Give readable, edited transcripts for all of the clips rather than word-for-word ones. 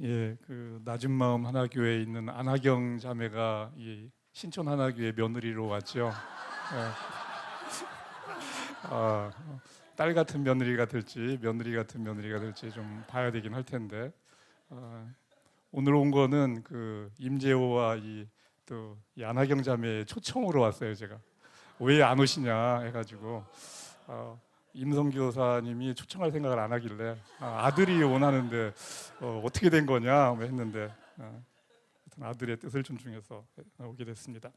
예, 그 낮은 마음 하나교회에 있는 안하경 자매가 이 신촌 하나교회 며느리로 왔죠. 예, 아, 딸 같은 며느리가 될지 며느리 같은 며느리가 될지 좀 봐야 되긴 할 텐데 오늘 온 거는 그 임재호와 이 안하경 자매의 초청으로 왔어요. 제가 왜 안 오시냐 해가지고 임성기 교사님이 초청할 생각을 안 하길래 아들이 원하는데 어떻게 된 거냐 했는데 아들의 뜻을 존중해서 오게 됐습니다.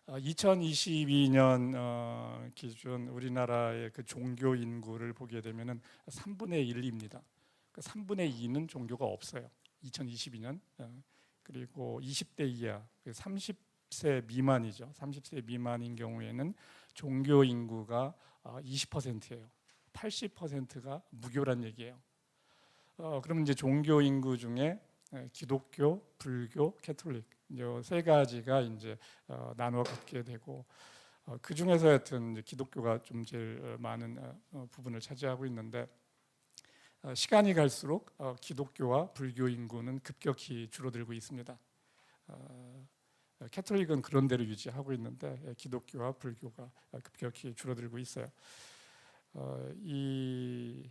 2022년 기준 우리나라의 그 종교 인구를 보게 되면은 3분의 1입니다. 3분의 2는 종교가 없어요. 2022년 그리고 20대 이하 30세 미만이죠. 30세 미만인 경우에는 종교 인구가 20%예요. 80%가 무교란 얘기예요. 그러면 이제 종교 인구 중에 기독교, 불교, 캐톨릭 이제 세 가지가 이제 나누어 갖게 되고 그 중에서 하여튼 이제 기독교가 좀 제일 많은 부분을 차지하고 있는데 시간이 갈수록 기독교와 불교 인구는 급격히 줄어들고 있습니다. 캐톨릭은 그런 대로 유지하고 있는데 기독교와 불교가 급격히 줄어들고 있어요. 이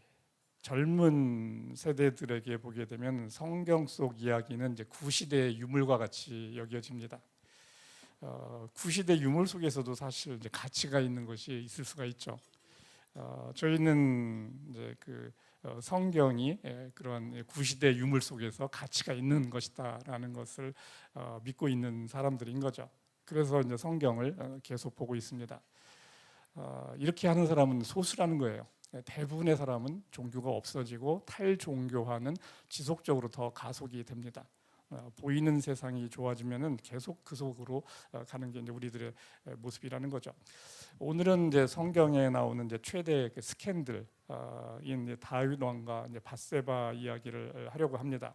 젊은 세대들에게 보게 되면 성경 속 이야기는 이제 구시대의 유물과 같이 여겨집니다. 구시대 유물 속에서도 사실 이제 가치가 있는 것이 있을 수가 있죠. 저희는 이제 그 성경이 그런 구시대 유물 속에서 가치가 있는 것이다라는 것을 믿고 있는 사람들인 거죠. 그래서 이제 성경을 계속 보고 있습니다. 이렇게 하는 사람은 소수라는 거예요. 대부분의 사람은 종교가 없어지고 탈종교화는 지속적으로 더 가속이 됩니다. 보이는 세상이 좋아지면은 계속 그 속으로 가는 게 이제 우리들의 모습이라는 거죠. 오늘은 이제 성경에 나오는 이제 최대 스캔들인 다윗 왕과 이제 밧세바 이야기를 하려고 합니다.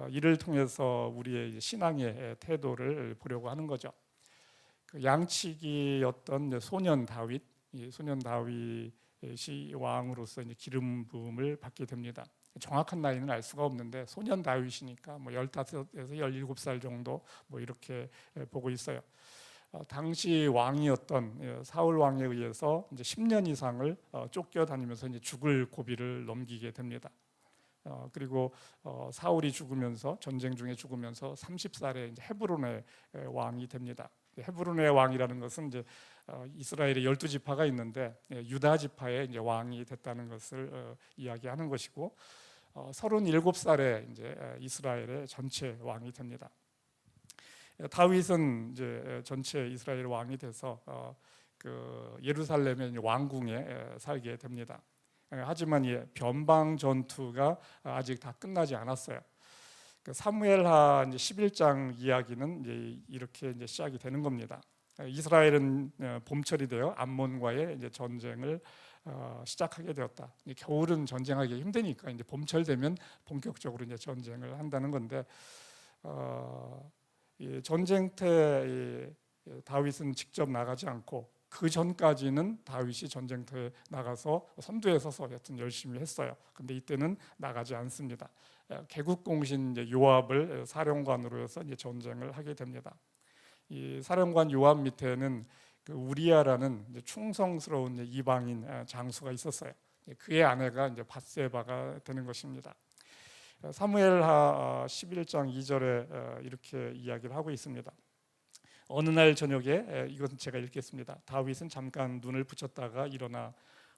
이를 통해서 우리의 신앙의 태도를 보려고 하는 거죠. 그 양치기였던 소년 다윗, 이 소년 다윗이 왕으로서 이제 기름 부음을 받게 됩니다. 정확한 나이는 알 수가 없는데 소년 다윗이니까 뭐 15에서 17살 정도 뭐 이렇게 보고 있어요. 당시 왕이었던 사울 왕에 의해서 이제 10년 이상을 쫓겨다니면서 이제 죽을 고비를 넘기게 됩니다. 그리고 사울이 죽으면서 전쟁 중에 죽으면서 30살에 이제 헤브론의 왕이 됩니다. 헤브론의 왕이라는 것은 이제 이스라엘의 12지파가 있는데 유다 지파의 이제 왕이 됐다는 것을 이야기하는 것이고 37살에 이제 이스라엘의 전체 왕이 됩니다. 다윗은 이제 전체 이스라엘 왕이 돼서 그 예루살렘의 왕궁에 살게 됩니다. 하지만 이 변방 전투가 아직 다 끝나지 않았어요. 사무엘하 11장 이야기는 이제 이렇게 이제 시작이 되는 겁니다. 이스라엘은 봄철이 되어 암몬과의 이제 전쟁을 시작하게 되었다. 겨울은 전쟁하기 힘드니까 이제 봄철 되면 본격적으로 이제 전쟁을 한다는 건데 이 전쟁터에 다윗은 직접 나가지 않고 그 전까지는 다윗이 전쟁터에 나가서 선두에 서서 여튼 열심히 했어요. 근데 이때는 나가지 않습니다. 개국공신 이제 요압을 사령관으로 해서 이제 전쟁을 하게 됩니다. 이 사령관 요압 밑에는 그 우리아라는 이제 충성스러운 이방인 장수가 있었어요. 그의 아내가 이제 밧세바가 되는 것입니다. 사무엘하 11장 2절에 이렇게 이야기를 하고 있습니다. 어느 날 저녁에 이것은 제가 읽겠습니다. 다윗은 잠깐 눈을 붙였다가 일어나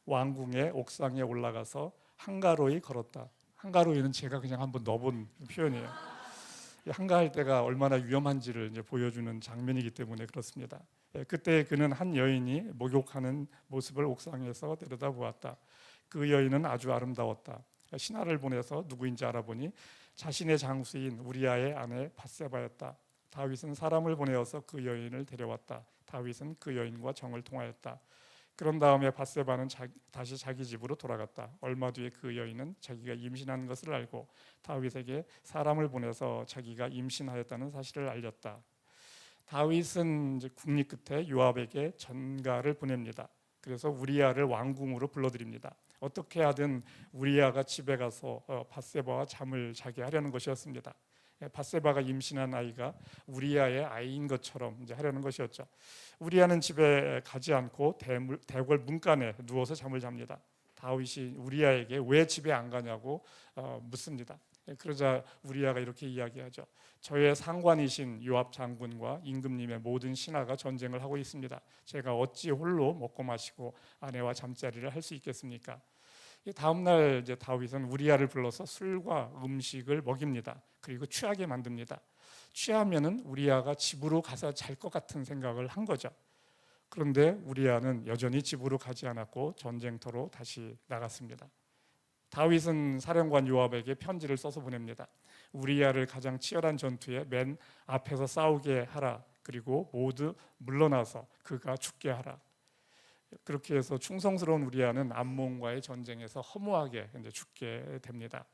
왕궁의 옥상에 올라가서 한가로이 걸었다. 한가로이는 제가 그냥 한번 넣어본 표현이에요. 한가할 때가 얼마나 위험한지를 이제 보여주는 장면이기 때문에 그렇습니다. 그때 그는 한 여인이 목욕하는 모습을 옥상에서 내려다보았다. 그 여인은 아주 아름다웠다. 신하를 보내서 누구인지 알아보니 자신의 장수인 우리아의 아내 밧세바였다. 다윗은 사람을 보내어서 그 여인을 데려왔다. 다윗은 그 여인과 정을 통하였다. 그런 다음에 밧세바는 다시 자기 집으로 돌아갔다. 얼마 뒤에 그 여인은 자기가 임신한 것을 알고 다윗에게 사람을 보내서 자기가 임신하였다는 사실을 알렸다. 다윗은 이제 국리 끝에 요압에게 전가를 보냅니다. 그래서 우리아를 왕궁으로 불러들입니다. 어떻게 하든 우리아가 집에 가서 밧세바와 잠을 자게 하려는 것이었습니다. 밧세바가 임신한 아이가 우리아의 아이인 것처럼 이제 하려는 것이었죠. 우리아는 집에 가지 않고 대궐 문간에 누워서 잠을 잡니다. 다윗이 우리아에게 왜 집에 안 가냐고 묻습니다. 그러자 우리아가 이렇게 이야기하죠. 저의 상관이신 요압 장군과 임금님의 모든 신하가 전쟁을 하고 있습니다. 제가 어찌 홀로 먹고 마시고 아내와 잠자리를 할 수 있겠습니까? 다음 날 이제 다윗은 우리아를 불러서 술과 음식을 먹입니다. 그리고 취하게 만듭니다. 취하면은 우리아가 집으로 가서 잘 것 같은 생각을 한 거죠. 그런데 우리아는 여전히 집으로 가지 않았고 전쟁터로 다시 나갔습니다. 다윗은 사령관 요압에게 편지를 써서 보냅니다. 우리아를 가장 치열한 전투에 맨 앞에서 싸우게 하라. 그리고 모두 물러나서 그가 죽게 하라. 그렇게 해서 충성스러운 우리아는 암몬과의 전쟁에서 허무하게 이제 죽게 됩니다.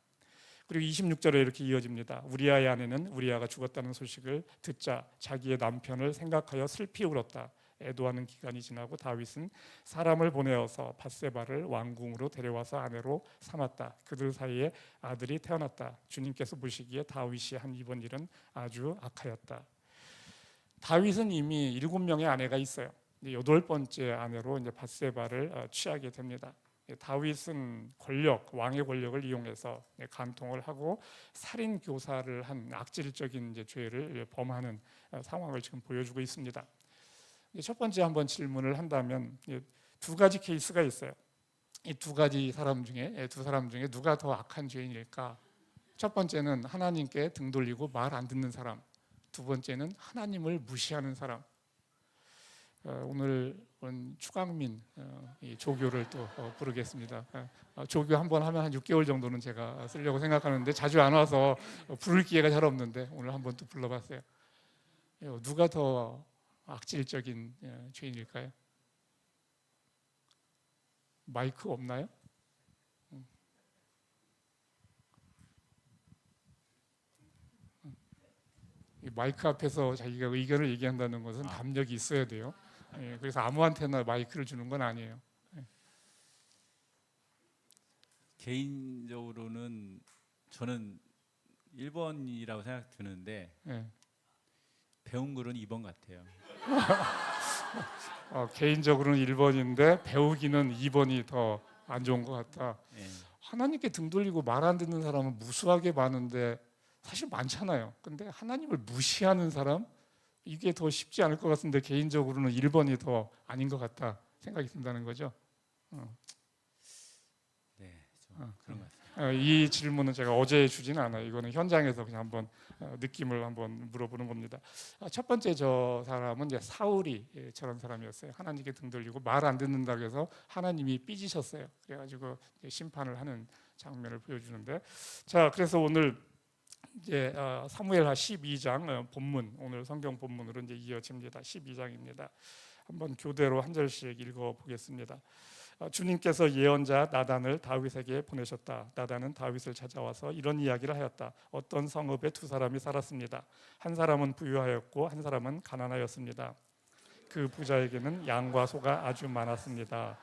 그리고 26절에 이렇게 이어집니다. 우리아의 아내는 우리아가 죽었다는 소식을 듣자 자기의 남편을 생각하여 슬피 울었다. 애도하는 기간이 지나고 다윗은 사람을 보내어서 밧세바를 왕궁으로 데려와서 아내로 삼았다. 그들 사이에 아들이 태어났다. 주님께서 보시기에 다윗이 한 이번 일은 아주 악하였다. 다윗은 이미 7명의 아내가 있어요. 8번째 아내로 이제 밧세바를 취하게 됩니다. 다윗은 왕의 권력을 이용해서 간통을 하고 살인 교사를 한 악질적인 이제 죄를 범하는 상황을 지금 보여주고 있습니다. 첫 번째 한번 질문을 한다면 두 가지 케이스가 있어요. 이 두 사람 중에 누가 더 악한 죄인일까? 첫 번째는 하나님께 등 돌리고 말 안 듣는 사람. 두 번째는 하나님을 무시하는 사람. 오늘은 추강민 조교를 또 부르겠습니다. 조교 한번 하면 한 6개월 정도는 제가 쓰려고 생각하는데 자주 안 와서 부를 기회가 잘 없는데 오늘 한번 또 불러봤어요. 누가 더 악질적인 죄인일까요? 마이크 없나요? 마이크 앞에서 자기가 의견을 얘기한다는 것은 담력이 있어야 돼요. 그래서 아무한테나 마이크를 주는 건 아니에요. 개인적으로는 저는 1번이라고 생각 드는데 배운 글은 2번 같아요. 개인적으로는 1번인데 배우기는 2번이 더 안 좋은 것 같다. 하나님께 등 돌리고 말 안 듣는 사람은 무수하게 많은데 사실 많잖아요. 근데 하나님을 무시하는 사람 이게 더 쉽지 않을 것 같은데 개인적으로는 1번이 더 아닌 것 같다 생각이 든다는 거죠. 네, 좀 그런 것 같아요. 이 질문은 제가 어제 주지는 않아요. 이거는 현장에서 그냥 한번 느낌을 한번 물어보는 겁니다. 첫 번째 저 사람은 이제 사울이 저런 사람이었어요. 하나님께 등 돌리고 말 안 듣는다고 해서 하나님이 삐지셨어요. 그래가지고 심판을 하는 장면을 보여주는데, 자 그래서 오늘 이제 사무엘하 12장 본문 오늘 성경 본문으로 이제 이어집니다. 12장입니다. 한번 교대로 한 절씩 읽어 보겠습니다. 주님께서 예언자 나단을 다윗에게 보내셨다. 나단은 다윗을 찾아와서 이런 이야기를 하였다. 어떤 성읍에 두 사람이 살았습니다. 한 사람은 부유하였고 한 사람은 가난하였습니다. 그 부자에게는 양과 소가 아주 많았습니다.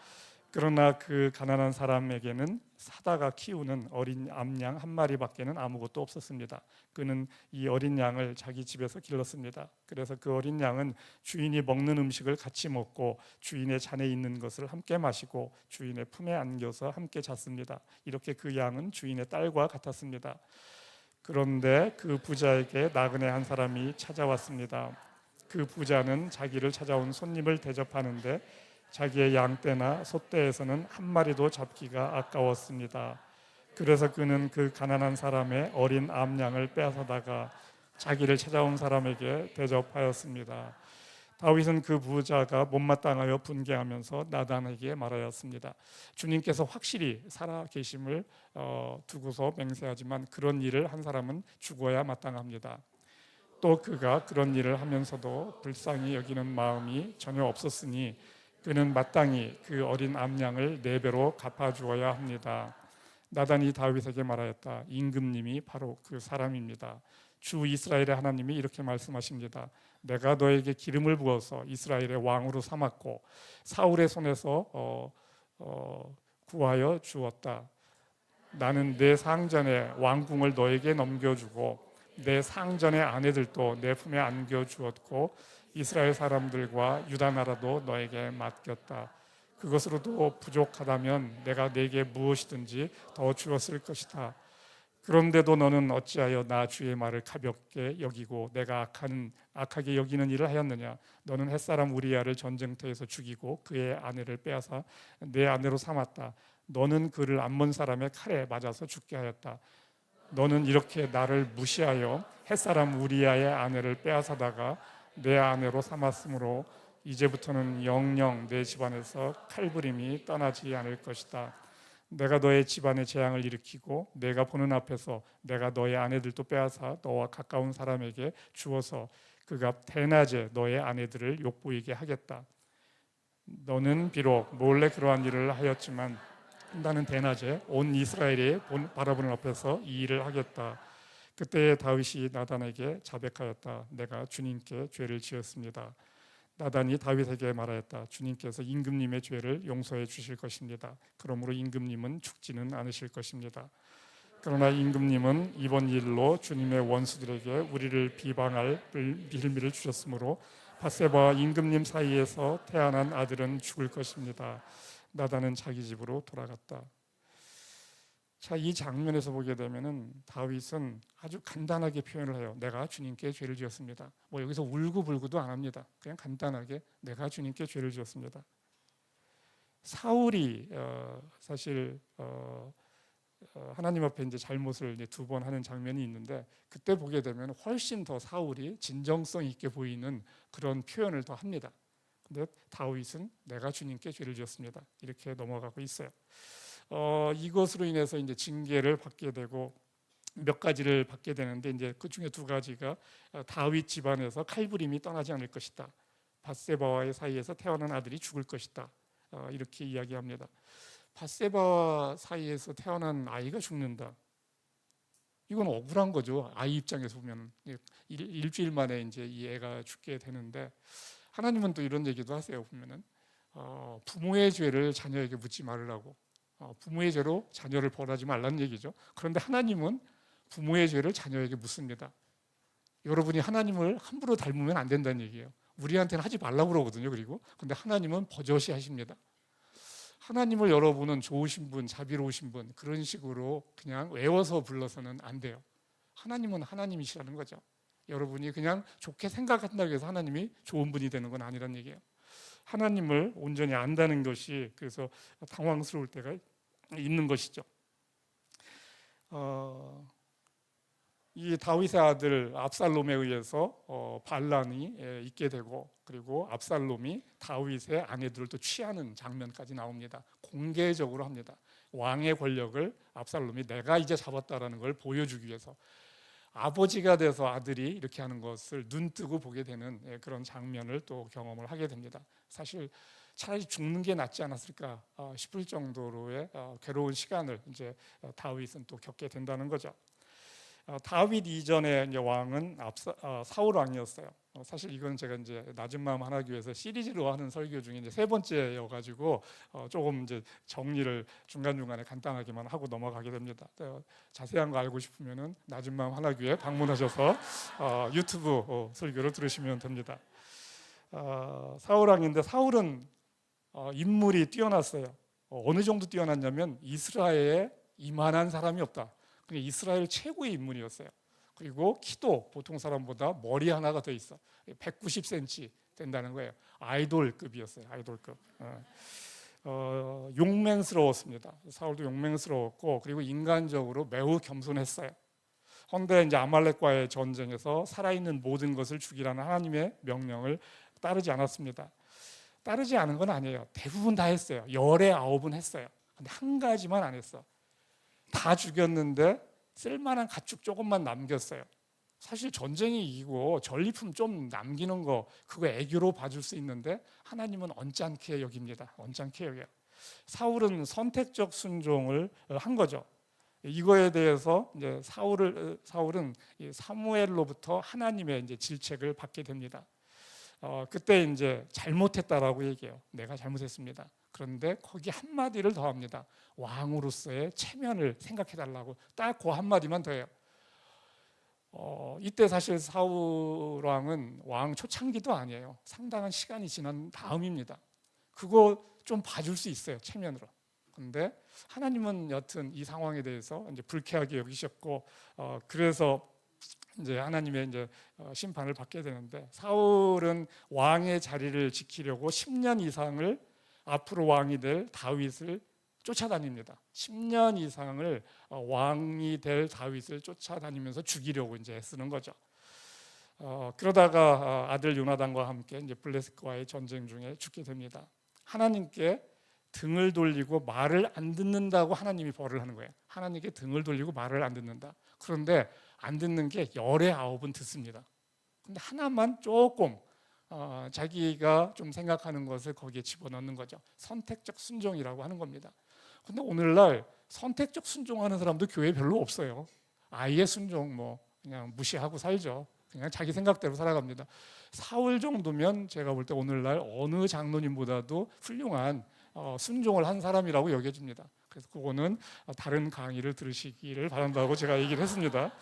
그러나 그 가난한 사람에게는 사다가 키우는 어린 암양 한 마리밖에는 아무것도 없었습니다. 그는 이 어린 양을 자기 집에서 길렀습니다. 그래서 그 어린 양은 주인이 먹는 음식을 같이 먹고 주인의 잔에 있는 것을 함께 마시고 주인의 품에 안겨서 함께 잤습니다. 이렇게 그 양은 주인의 딸과 같았습니다. 그런데 그 부자에게 나그네 한 사람이 찾아왔습니다. 그 부자는 자기를 찾아온 손님을 대접하는데 자기의 양떼나 소떼에서는 한 마리도 잡기가 아까웠습니다. 그래서 그는 그 가난한 사람의 어린 암양을 빼앗아다가 자기를 찾아온 사람에게 대접하였습니다. 다윗은 그 부자가 못마땅하여 분개하면서 나단에게 말하였습니다. 주님께서 확실히 살아계심을 두고서 맹세하지만 그런 일을 한 사람은 죽어야 마땅합니다. 또 그가 그런 일을 하면서도 불쌍히 여기는 마음이 전혀 없었으니 그는 마땅히 그 어린 암양을 4배로 갚아주어야 합니다. 나단이 다윗에게 말하였다. 임금님이 바로 그 사람입니다. 주 이스라엘의 하나님이 이렇게 말씀하십니다. 내가 너에게 기름을 부어서 이스라엘의 왕으로 삼았고 사울의 손에서 구하여 주었다. 나는 내 상전의 왕궁을 너에게 넘겨주고 내 상전의 아내들도 내 품에 안겨주었고 이스라엘 사람들과 유다 나라도 너에게 맡겼다. 그것으로도 부족하다면 내가 네게 무엇이든지 더 주었을 것이다. 그런데도 너는 어찌하여 나 주의 말을 가볍게 여기고 내가 악하게 여기는 일을 하였느냐? 너는 햇사람 우리야를 전쟁터에서 죽이고 그의 아내를 빼앗아 내 아내로 삼았다. 너는 그를 암몬 사람의 칼에 맞아서 죽게 하였다. 너는 이렇게 나를 무시하여 햇사람 우리야의 아내를 빼앗아다가 내 아내로 삼았으므로 이제부터는 영영 내 집안에서 칼부림이 떠나지 않을 것이다. 내가 너의 집안에 재앙을 일으키고 내가 보는 앞에서 내가 너의 아내들도 빼앗아 너와 가까운 사람에게 주어서 그가 대낮에 너의 아내들을 욕보이게 하겠다. 너는 비록 몰래 그러한 일을 하였지만 나는 대낮에 온 이스라엘이 바라보는 앞에서 이 일을 하겠다. 그때 다윗이 나단에게 자백하였다. 내가 주님께 죄를 지었습니다. 나단이 다윗에게 말하였다. 주님께서 임금님의 죄를 용서해 주실 것입니다. 그러므로 임금님은 죽지는 않으실 것입니다. 그러나 임금님은 이번 일로 주님의 원수들에게 우리를 비방할 빌미를 주셨으므로 밧세바와 임금님 사이에서 태어난 아들은 죽을 것입니다. 나단은 자기 집으로 돌아갔다. 자, 이 장면에서 보게 되면은 다윗은 아주 간단하게 표현을 해요. 내가 주님께 죄를 지었습니다. 뭐 여기서 울고불고도 안 합니다. 그냥 간단하게 내가 주님께 죄를 지었습니다. 사울이 사실 하나님 앞에 이제 잘못을 두 번 하는 장면이 있는데 그때 보게 되면 훨씬 더 사울이 진정성 있게 보이는 그런 표현을 더 합니다. 근데 다윗은 내가 주님께 죄를 지었습니다. 이렇게 넘어가고 있어요. 이것으로 인해서 이제 징계를 받게 되고 몇 가지를 받게 되는데 이제 그 중에 두 가지가 다윗 집안에서 칼부림이 떠나지 않을 것이다. 밧세바와의 사이에서 태어난 아들이 죽을 것이다. 이렇게 이야기합니다. 밧세바 사이에서 태어난 아이가 죽는다. 이건 억울한 거죠. 아이 입장에서 보면 일주일 만에 이제 이 애가 죽게 되는데 하나님은 또 이런 얘기도 하세요. 보면은 부모의 죄를 자녀에게 묻지 말으라고. 부모의 죄로 자녀를 벌하지 말라는 얘기죠. 그런데 하나님은 부모의 죄를 자녀에게 묻습니다. 여러분이 하나님을 함부로 닮으면 안 된다는 얘기예요. 우리한테는 하지 말라고 그러거든요. 근데 하나님은 버젓이 하십니다. 하나님을 여러분은 좋으신 분, 자비로우신 분 그런 식으로 그냥 외워서 불러서는 안 돼요. 하나님은 하나님이시라는 거죠. 여러분이 그냥 좋게 생각한다고 해서 하나님이 좋은 분이 되는 건 아니란 얘기예요. 하나님을 온전히 안다는 것이 그래서 당황스러울 때가 있는 것이죠. 이 다윗의 아들 압살롬에 의해서 반란이 있게 되고 그리고 압살롬이 다윗의 아내들을 또 취하는 장면까지 나옵니다. 공개적으로 합니다. 왕의 권력을 압살롬이 내가 이제 잡았다라는 걸 보여주기 위해서 아버지가 돼서 아들이 이렇게 하는 것을 눈뜨고 보게 되는 그런 장면을 또 경험을 하게 됩니다. 사실 차라리 죽는 게 낫지 않았을까 싶을 정도로의 괴로운 시간을 이제 다윗은 또 겪게 된다는 거죠. 다윗 이전의 이제 왕은 사울 왕이었어요. 사실 이건 제가 이제 낮은 마음 하나기 위해서 시리즈로 하는 설교 중에 이제 세 번째여가지고 조금 이제 정리를 중간 중간에 간단하게만 하고 넘어가게 됩니다. 자세한 거 알고 싶으면은 낮은 마음 하나교회 방문하셔서 유튜브 설교를 들으시면 됩니다. 사울 왕인데 사울은 인물이 뛰어났어요. 어느 정도 뛰어났냐면 이스라엘에 이만한 사람이 없다. 이스라엘 최고의 인물이었어요. 그리고 키도 보통 사람보다 머리 하나가 더 있어. 190cm 된다는 거예요. 아이돌급이었어요. 아이돌급. 용맹스러웠습니다. 사울도 용맹스러웠고 그리고 인간적으로 매우 겸손했어요. 그런데 이제 아말렉과의 전쟁에서 살아있는 모든 것을 죽이라는 하나님의 명령을 따르지 않았습니다. 따르지 않은 건 아니에요. 대부분 다 했어요. 열의 9은 했어요. 근데 한 가지만 안 했어. 다 죽였는데 쓸만한 가축 조금만 남겼어요. 사실 전쟁이 이기고 전리품 좀 남기는 거 그거 애교로 봐줄 수 있는데 하나님은 언짢게 여깁니다. 언짢게 여겨요. 사울은 선택적 순종을 한 거죠. 이거에 대해서 이제 사울은 이 사무엘로부터 하나님의 이제 질책을 받게 됩니다. 그때 이제 잘못했다라고 얘기해요. 내가 잘못했습니다. 그런데 거기 한 마디를 더합니다. 왕으로서의 체면을 생각해달라고 딱 그 한마디만 더해요. 이때 사실 사울 왕은 왕 초창기도 아니에요. 상당한 시간이 지난 다음입니다. 그거 좀 봐줄 수 있어요, 체면으로. 그런데 하나님은 여튼 이 상황에 대해서 이제 불쾌하게 여기셨고, 그래서 이제 하나님의 이제 심판을 받게 되는데, 사울은 왕의 자리를 지키려고 10년 이상을 앞으로 왕이 될 다윗을 쫓아다닙니다. 10년 이상을 왕이 될 다윗을 쫓아다니면서 죽이려고 이제 애쓰는 거죠. 그러다가 아들 요나단과 함께 이제 블레셋과의 전쟁 중에 죽게 됩니다. 하나님께 등을 돌리고 말을 안 듣는다고 하나님이 벌을 하는 거예요. 하나님께 등을 돌리고 말을 안 듣는다. 그런데 안 듣는 게 열의 9은 듣습니다. 근데 하나만 조금 자기가 좀 생각하는 것을 거기에 집어넣는 거죠. 선택적 순종이라고 하는 겁니다. 근데 오늘날 선택적 순종하는 사람도 교회에 별로 없어요. 아예 순종 그냥 무시하고 살죠. 그냥 자기 생각대로 살아갑니다. 사울 정도면 제가 볼 때 오늘날 어느 장로님보다도 훌륭한 순종을 한 사람이라고 여겨집니다. 그래서 그거는 다른 강의를 들으시기를 바란다고 제가 얘기를 했습니다.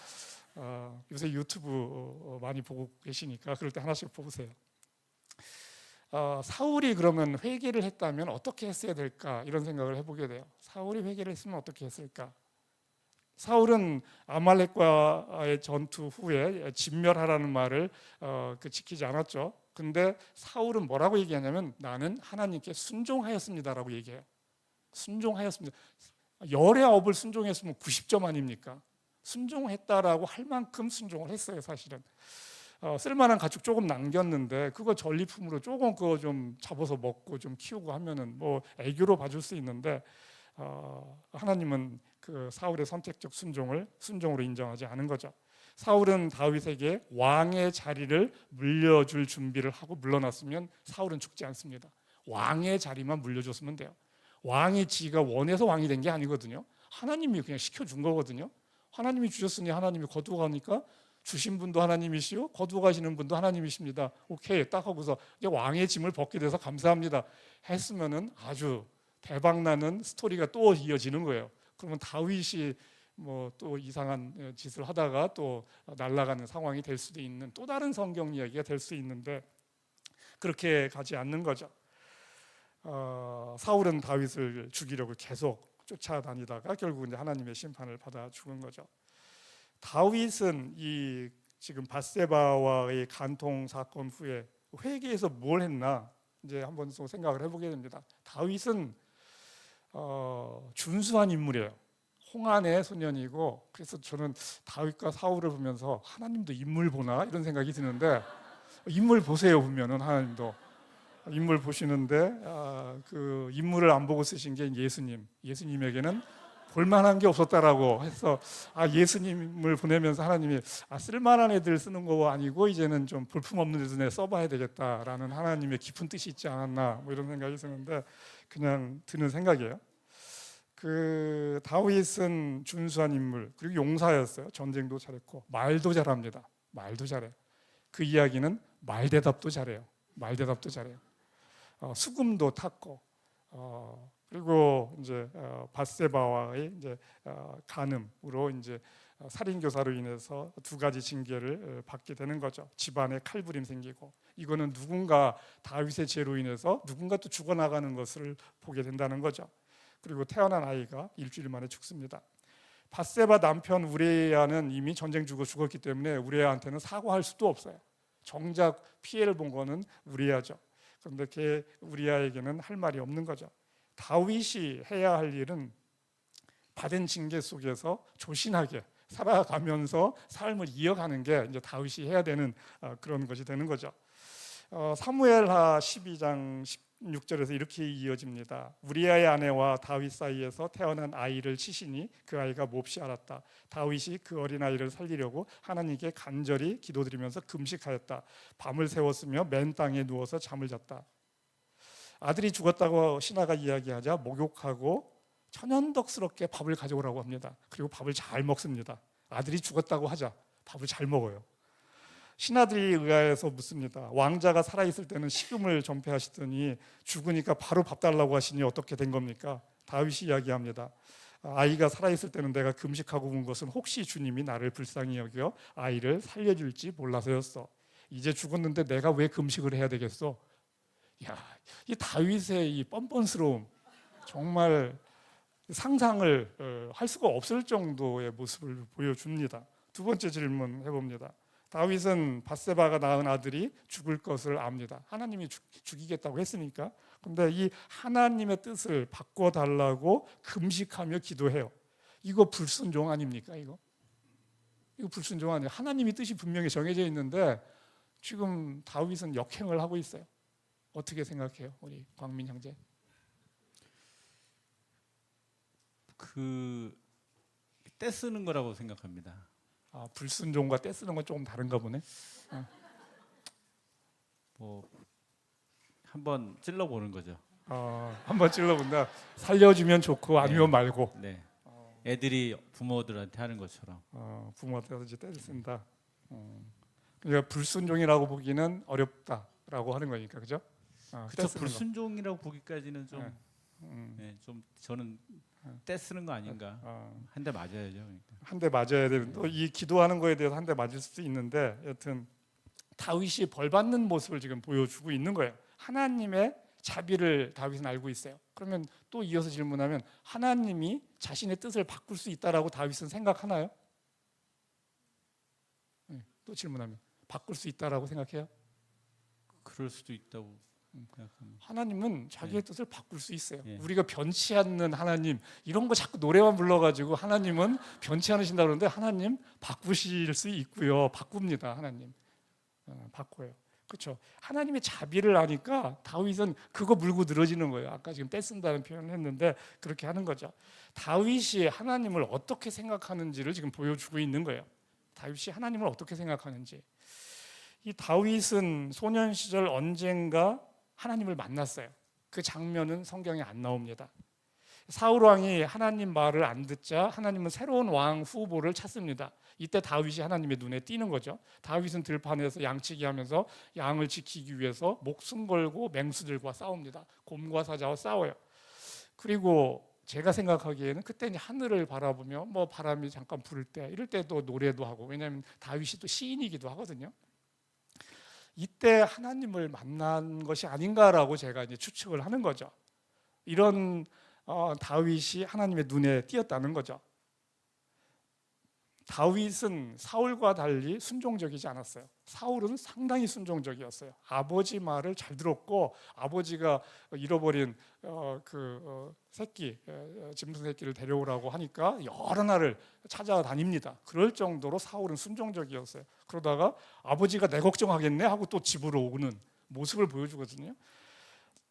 요새 유튜브 많이 보고 계시니까 그럴 때 하나씩 보세요. 사울이 그러면 회개를 했다면 어떻게 했어야 될까 이런 생각을 해보게 돼요. 사울이 회개를 했으면 어떻게 했을까? 사울은 아말렉과의 전투 후에 진멸하라는 말을 지키지 않았죠. 근데 사울은 뭐라고 얘기하냐면 나는 하나님께 순종하였습니다라고 얘기해요. 순종하였습니다. 열의 9을 순종했으면 90점 아닙니까? 순종했다라고 할 만큼 순종을 했어요, 사실은. 쓸만한 가축 조금 남겼는데 그거 전리품으로 조금 그거 좀 잡아서 먹고 좀 키우고 하면은 애교로 봐줄 수 있는데 하나님은 그 사울의 선택적 순종으로 인정하지 않은 거죠. 사울은 다윗에게 왕의 자리를 물려줄 준비를 하고 물러났으면 사울은 죽지 않습니다. 왕의 자리만 물려줬으면 돼요. 왕이 지가 원해서 왕이 된 게 아니거든요. 하나님이 그냥 시켜준 거거든요. 하나님이 주셨으니 하나님이 거두어 가니까 주신 분도 하나님이시오, 거두어 가시는 분도 하나님이십니다. 오케이, 딱 하고서 이제 왕의 짐을 벗게 돼서 감사합니다 했으면은 아주 대박나는 스토리가 또 이어지는 거예요. 그러면 다윗이 또 이상한 짓을 하다가 또 날아가는 상황이 될 수도 있는 또 다른 성경 이야기가 될 수 있는데 그렇게 가지 않는 거죠. 사울은 다윗을 죽이려고 계속 쫓아다니다가 결국 이제 하나님의 심판을 받아 죽은 거죠. 다윗은 이 지금 밧세바와의 간통 사건 후에 회개해서 뭘 했나 이제 한번 또 생각을 해보게 됩니다. 다윗은 준수한 인물이에요. 홍안의 소년이고, 그래서 저는 다윗과 사울을 보면서 하나님도 인물 보나 이런 생각이 드는데, 인물 보세요. 보면은 하나님도 인물 보시는데 그 인물을 안 보고 쓰신 게 예수님에게는 볼만한 게 없었다라고 해서 예수님을 보내면서 하나님이 쓸만한 애들 쓰는 거 아니고 이제는 좀 볼품없는 애들 써봐야 되겠다라는 하나님의 깊은 뜻이 있지 않았나 이런 생각이 드는데 그냥 드는 생각이에요. 그 다윗은 준수한 인물 그리고 용사였어요. 전쟁도 잘했고 말도 잘합니다. 말도 잘해. 그 이야기는 말대답도 잘해요. 말대답도 잘해요. 수금도 탔고 그리고 이제 밧세바와의 이제 간음으로 이제 살인 교사로 인해서 2가지 징계를 받게 되는 거죠. 집안에 칼부림 생기고 이거는 누군가 다윗의 죄로 인해서 누군가 또 죽어나가는 것을 보게 된다는 거죠. 그리고 태어난 아이가 일주일 만에 죽습니다. 밧세바 남편 우리아는 이미 전쟁 죽었기 때문에 우리아한테는 사과할 수도 없어요. 정작 피해를 본 거는 우리아죠. 그런데 우리아에게는 할 말이 없는 거죠. 다윗이 해야 할 일은 받은 징계 속에서 조신하게 살아가면서 삶을 이어가는 게 이제 다윗이 해야 되는 그런 것이 되는 거죠. 사무엘하 12장 16절에서 이렇게 이어집니다. 우리아의 아내와 다윗 사이에서 태어난 아이를 치시니 그 아이가 몹시 앓았다. 다윗이 그 어린아이를 살리려고 하나님께 간절히 기도드리면서 금식하였다. 밤을 새웠으며 맨 땅에 누워서 잠을 잤다. 아들이 죽었다고 신하가 이야기하자 목욕하고 천연덕스럽게 밥을 가져오라고 합니다. 그리고 밥을 잘 먹습니다. 아들이 죽었다고 하자 밥을 잘 먹어요. 신하들이 의아해서 묻습니다. 왕자가 살아있을 때는 식음을 전폐하시더니 죽으니까 바로 밥 달라고 하시니 어떻게 된 겁니까? 다윗이 이야기합니다. 아이가 살아있을 때는 내가 금식하고 온 것은 혹시 주님이 나를 불쌍히 여겨 아이를 살려줄지 몰라서였어. 이제 죽었는데 내가 왜 금식을 해야 되겠어? 야, 이 다윗의 이 뻔뻔스러움, 정말 상상을 할 수가 없을 정도의 모습을 보여줍니다. 두 번째 질문 해봅니다. 다윗은 밧세바가 낳은 아들이 죽을 것을 압니다. 하나님이 죽이겠다고 했으니까. 근데 이 하나님의 뜻을 바꿔달라고 금식하며 기도해요. 이거 불순종 아닙니까? 이거 불순종 아니에요. 하나님의 뜻이 분명히 정해져 있는데 지금 다윗은 역행을 하고 있어요. 어떻게 생각해요, 우리 광민 형제? 떼쓰는 거라고 생각합니다. 불순종과 떼쓰는 건 조금 다른가 보네. 뭐 한번 찔러보는 거죠. 한번 찔러본다. 살려주면 좋고 아니면 네. 말고. 네. 애들이 부모들한테 하는 것처럼. 부모한테 떼를 쓴다. 그러니까 불순종이라고 보기는 어렵다라고 하는 거니까, 그죠? 그렇죠. 불순종이라고 보기까지는 좀, 좀 저는 떼쓰는 거 아닌가. 한 대 맞아야죠. 그러니까. 한 대 맞아야 되는. 또 이 기도하는 거에 대해서 한 대 맞을 수도 있는데, 여튼 다윗이 벌 받는 모습을 지금 보여주고 있는 거예요. 하나님의 자비를 다윗은 알고 있어요. 그러면 또 이어서 질문하면 하나님이 자신의 뜻을 바꿀 수 있다라고 다윗은 생각하나요? 또 질문하면 바꿀 수 있다라고 생각해요? 그럴 수도 있다고 생각합니다. 하나님은 자기의 뜻을 바꿀 수 있어요. 예. 우리가 변치 않는 하나님, 이런 거 자꾸 노래만 불러가지고 하나님은 변치 않으신다 그러는데 하나님 바꾸실 수 있고요. 바꿉니다. 하나님 바꿔요. 그렇죠. 하나님의 자비를 아니까 다윗은 그거 물고 늘어지는 거예요. 아까 지금 떼쓴다는 표현을 했는데 그렇게 하는 거죠. 다윗이 하나님을 어떻게 생각하는지를 지금 보여주고 있는 거예요. 다윗이 하나님을 어떻게 생각하는지. 이 다윗은 소년 시절 언젠가 하나님을 만났어요. 그 장면은 성경에 안 나옵니다. 사울 왕이 하나님 말을 안 듣자 하나님은 새로운 왕 후보를 찾습니다. 이때 다윗이 하나님의 눈에 띄는 거죠. 다윗은 들판에서 양치기 하면서 양을 지키기 위해서 목숨 걸고 맹수들과 싸웁니다. 곰과 사자와 싸워요. 그리고 제가 생각하기에는 그때 하늘을 바라보며 뭐 바람이 잠깐 불 때 이럴 때도 노래도 하고, 왜냐하면 다윗이 또 시인이기도 하거든요. 이때 하나님을 만난 것이 아닌가라고 제가 이제 추측을 하는 거죠. 이런 다윗이 하나님의 눈에 띄었다는 거죠. 다윗은 사울과 달리 순종적이지 않았어요. 사울은 상당히 순종적이었어요. 아버지 말을 잘 들었고, 아버지가 잃어버린 새끼, 짐승 새끼를 데려오라고 하니까 여러 날을 찾아다닙니다. 그럴 정도로 사울은 순종적이었어요. 그러다가 아버지가 내 걱정하겠네 하고 또 집으로 오는 모습을 보여주거든요.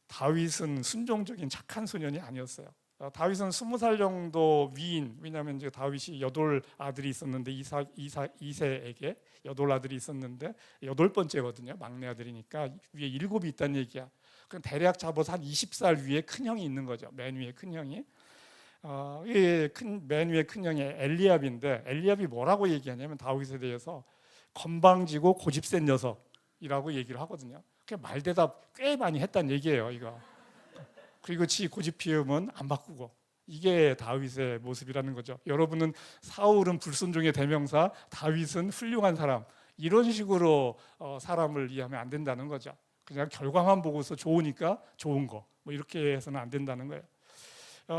다윗은 순종적인 착한 소년이 아니었어요. 다윗은 20살 정도 위인, 왜냐하면 이제 다윗이 8 아들이 있었는데 이세에게 8 아들이 있었는데 8번째거든요. 막내 아들이니까 위에 7이 있다는 얘기야. 그럼 대략 잡아서 한 20살 위에 큰 형이 있는 거죠. 맨 위에 큰 형이. 맨 위에 큰 형이 엘리압인데, 엘리압이 뭐라고 얘기하냐면 다윗에 대해서 건방지고 고집센 녀석이라고 얘기를 하거든요. 그 말대답 꽤 많이 했다는 얘기예요, 이거. 그리고 지 고집 피움은 안 바꾸고, 이게 다윗의 모습이라는 거죠. 여러분은 사울은 불순종의 대명사, 다윗은 훌륭한 사람, 이런 식으로 사람을 이해하면 안 된다는 거죠. 그냥 결과만 보고서 좋으니까 좋은 거, 뭐 이렇게 해서는 안 된다는 거예요.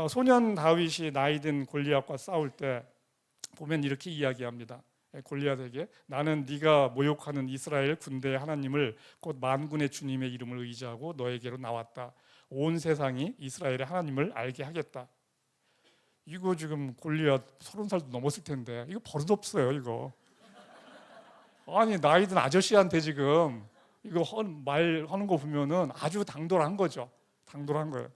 소년 다윗이 나이든 골리앗과 싸울 때 보면 이렇게 이야기합니다. 골리앗에게 나는 네가 모욕하는 이스라엘 군대의 하나님을 곧 만군의 주님의 이름을 의지하고 너에게로 나왔다. 온 세상이 이스라엘의 하나님을 알게 하겠다. 이거 지금 골리앗 30살도 넘었을 텐데 이거 버릇없어요, 이거. 아니 나이든 아저씨한테 지금 이거 말하는 거 보면은 아주 당돌한 거죠. 당돌한 거예요.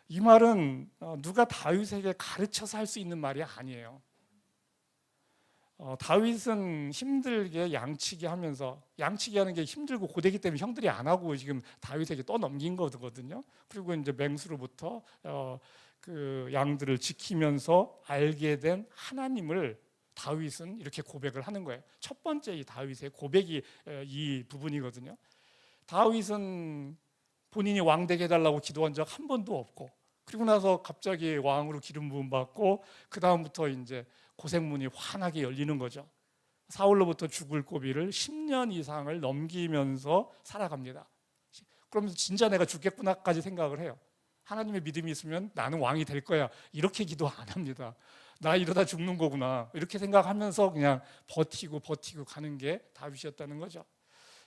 이 말은 누가 다윗에게 가르쳐서 할 수 있는 말이 아니에요. 다윗은 힘들게 양치기 하면서, 양치기 하는 게 힘들고 고되기 때문에 형들이 안 하고 지금 다윗에게 떠넘긴 거거든요. 그리고 이제 맹수로부터 그 양들을 지키면서 알게 된 하나님을 다윗은 이렇게 고백을 하는 거예요. 첫 번째 이 다윗의 고백이 이 부분이거든요. 다윗은 본인이 왕 되게 해달라고 기도한 적 한 번도 없고, 그리고 나서 갑자기 왕으로 기름 부음 받고 그 다음부터 이제 고생문이 환하게 열리는 거죠. 사울로부터 죽을 고비를 10년 이상을 넘기면서 살아갑니다. 그러면서 진짜 내가 죽겠구나까지 생각을 해요. 하나님의 믿음이 있으면 나는 왕이 될 거야, 이렇게 기도 안 합니다. 나 이러다 죽는 거구나 이렇게 생각하면서 그냥 버티고 가는 게 다윗이었다는 거죠.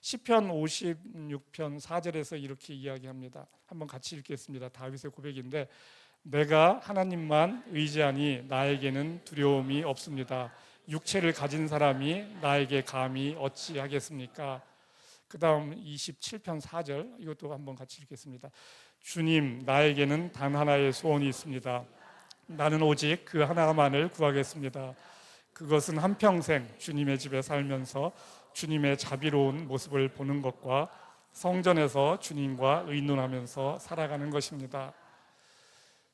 시편 56편 4절에서 이렇게 이야기합니다. 한번 같이 읽겠습니다. 다윗의 고백인데, 내가 하나님만 의지하니 나에게는 두려움이 없습니다. 육체를 가진 사람이 나에게 감히 어찌하겠습니까? 그 다음 27편 4절, 이것도 한번 같이 읽겠습니다. 주님, 나에게는 단 하나의 소원이 있습니다. 나는 오직 그 하나만을 구하겠습니다. 그것은 한평생 주님의 집에 살면서 주님의 자비로운 모습을 보는 것과 성전에서 주님과 의논하면서 살아가는 것입니다.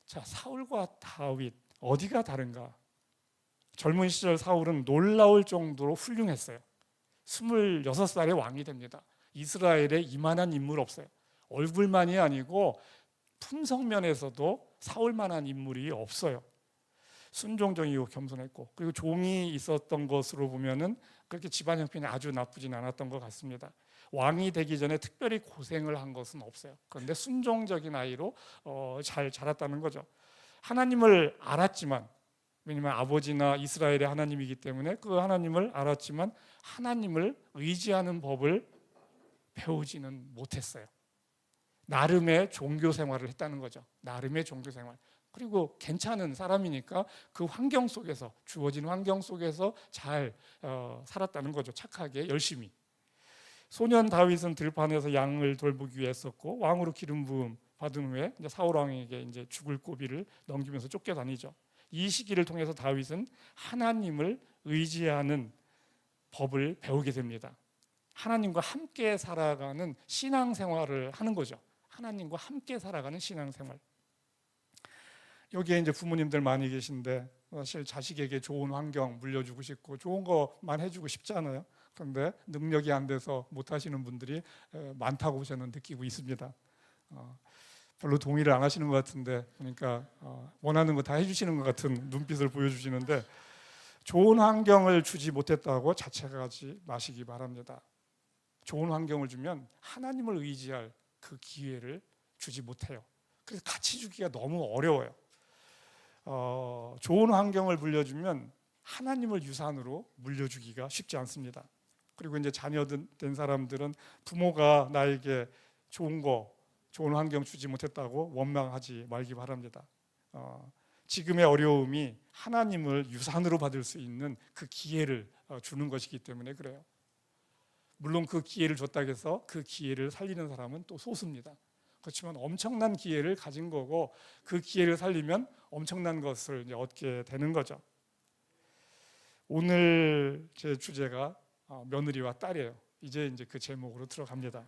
자, 사울과 다윗 어디가 다른가? 젊은 시절 사울은 놀라울 정도로 훌륭했어요. 26살에 왕이 됩니다. 이스라엘에 이만한 인물 없어요. 얼굴만이 아니고 품성면에서도 사울만한 인물이 없어요. 순종적이고 겸손했고, 그리고 종이 있었던 것으로 보면은 그렇게 집안 형편이 아주 나쁘진 않았던 것 같습니다. 왕이 되기 전에 특별히 고생을 한 것은 없어요. 그런데 순종적인 아이로 잘 자랐다는 거죠. 하나님을 알았지만, 왜냐하면 아버지나 이스라엘의 하나님이기 때문에 그 하나님을 알았지만 하나님을 의지하는 법을 배우지는 못했어요. 나름의 종교 생활을 했다는 거죠. 나름의 종교 생활. 그리고 괜찮은 사람이니까 그 환경 속에서, 주어진 환경 속에서 잘 살았다는 거죠. 착하게, 열심히. 소년 다윗은 들판에서 양을 돌보기 위해 했었고, 왕으로 기름 부음 받은 후에 이제 사울 왕에게 이제 죽을 고비를 넘기면서 쫓겨다니죠. 이 시기를 통해서 다윗은 하나님을 의지하는 법을 배우게 됩니다. 하나님과 함께 살아가는 신앙생활을 하는 거죠. 하나님과 함께 살아가는 신앙생활. 여기에 이제 부모님들 많이 계신데, 사실 자식에게 좋은 환경 물려주고 싶고 좋은 것만 해주고 싶잖아요. 그런데 능력이 안 돼서 못 하시는 분들이 많다고 저는 느끼고 있습니다. 별로 동의를 안 하시는 것 같은데, 그러니까 원하는 거 다 해주시는 것 같은 눈빛을 보여주시는데, 좋은 환경을 주지 못했다고 자책하지 마시기 바랍니다. 좋은 환경을 주면 하나님을 의지할 그 기회를 주지 못해요. 그래서 같이 주기가 너무 어려워요. 좋은 환경을 물려주면 하나님을 유산으로 물려주기가 쉽지 않습니다. 그리고 이제 자녀된 사람들은 부모가 나에게 좋은 환경 주지 못했다고 원망하지 말기 바랍니다. 지금의 어려움이 하나님을 유산으로 받을 수 있는 그 기회를 주는 것이기 때문에 그래요. 물론 그 기회를 줬다고 해서 그 기회를 살리는 사람은 또 소수입니다. 그렇지만 엄청난 기회를 가진 거고, 그 기회를 살리면 엄청난 것을 이제 얻게 되는 거죠. 오늘 제 주제가 며느리와 딸이에요. 이제 그 제목으로 들어갑니다.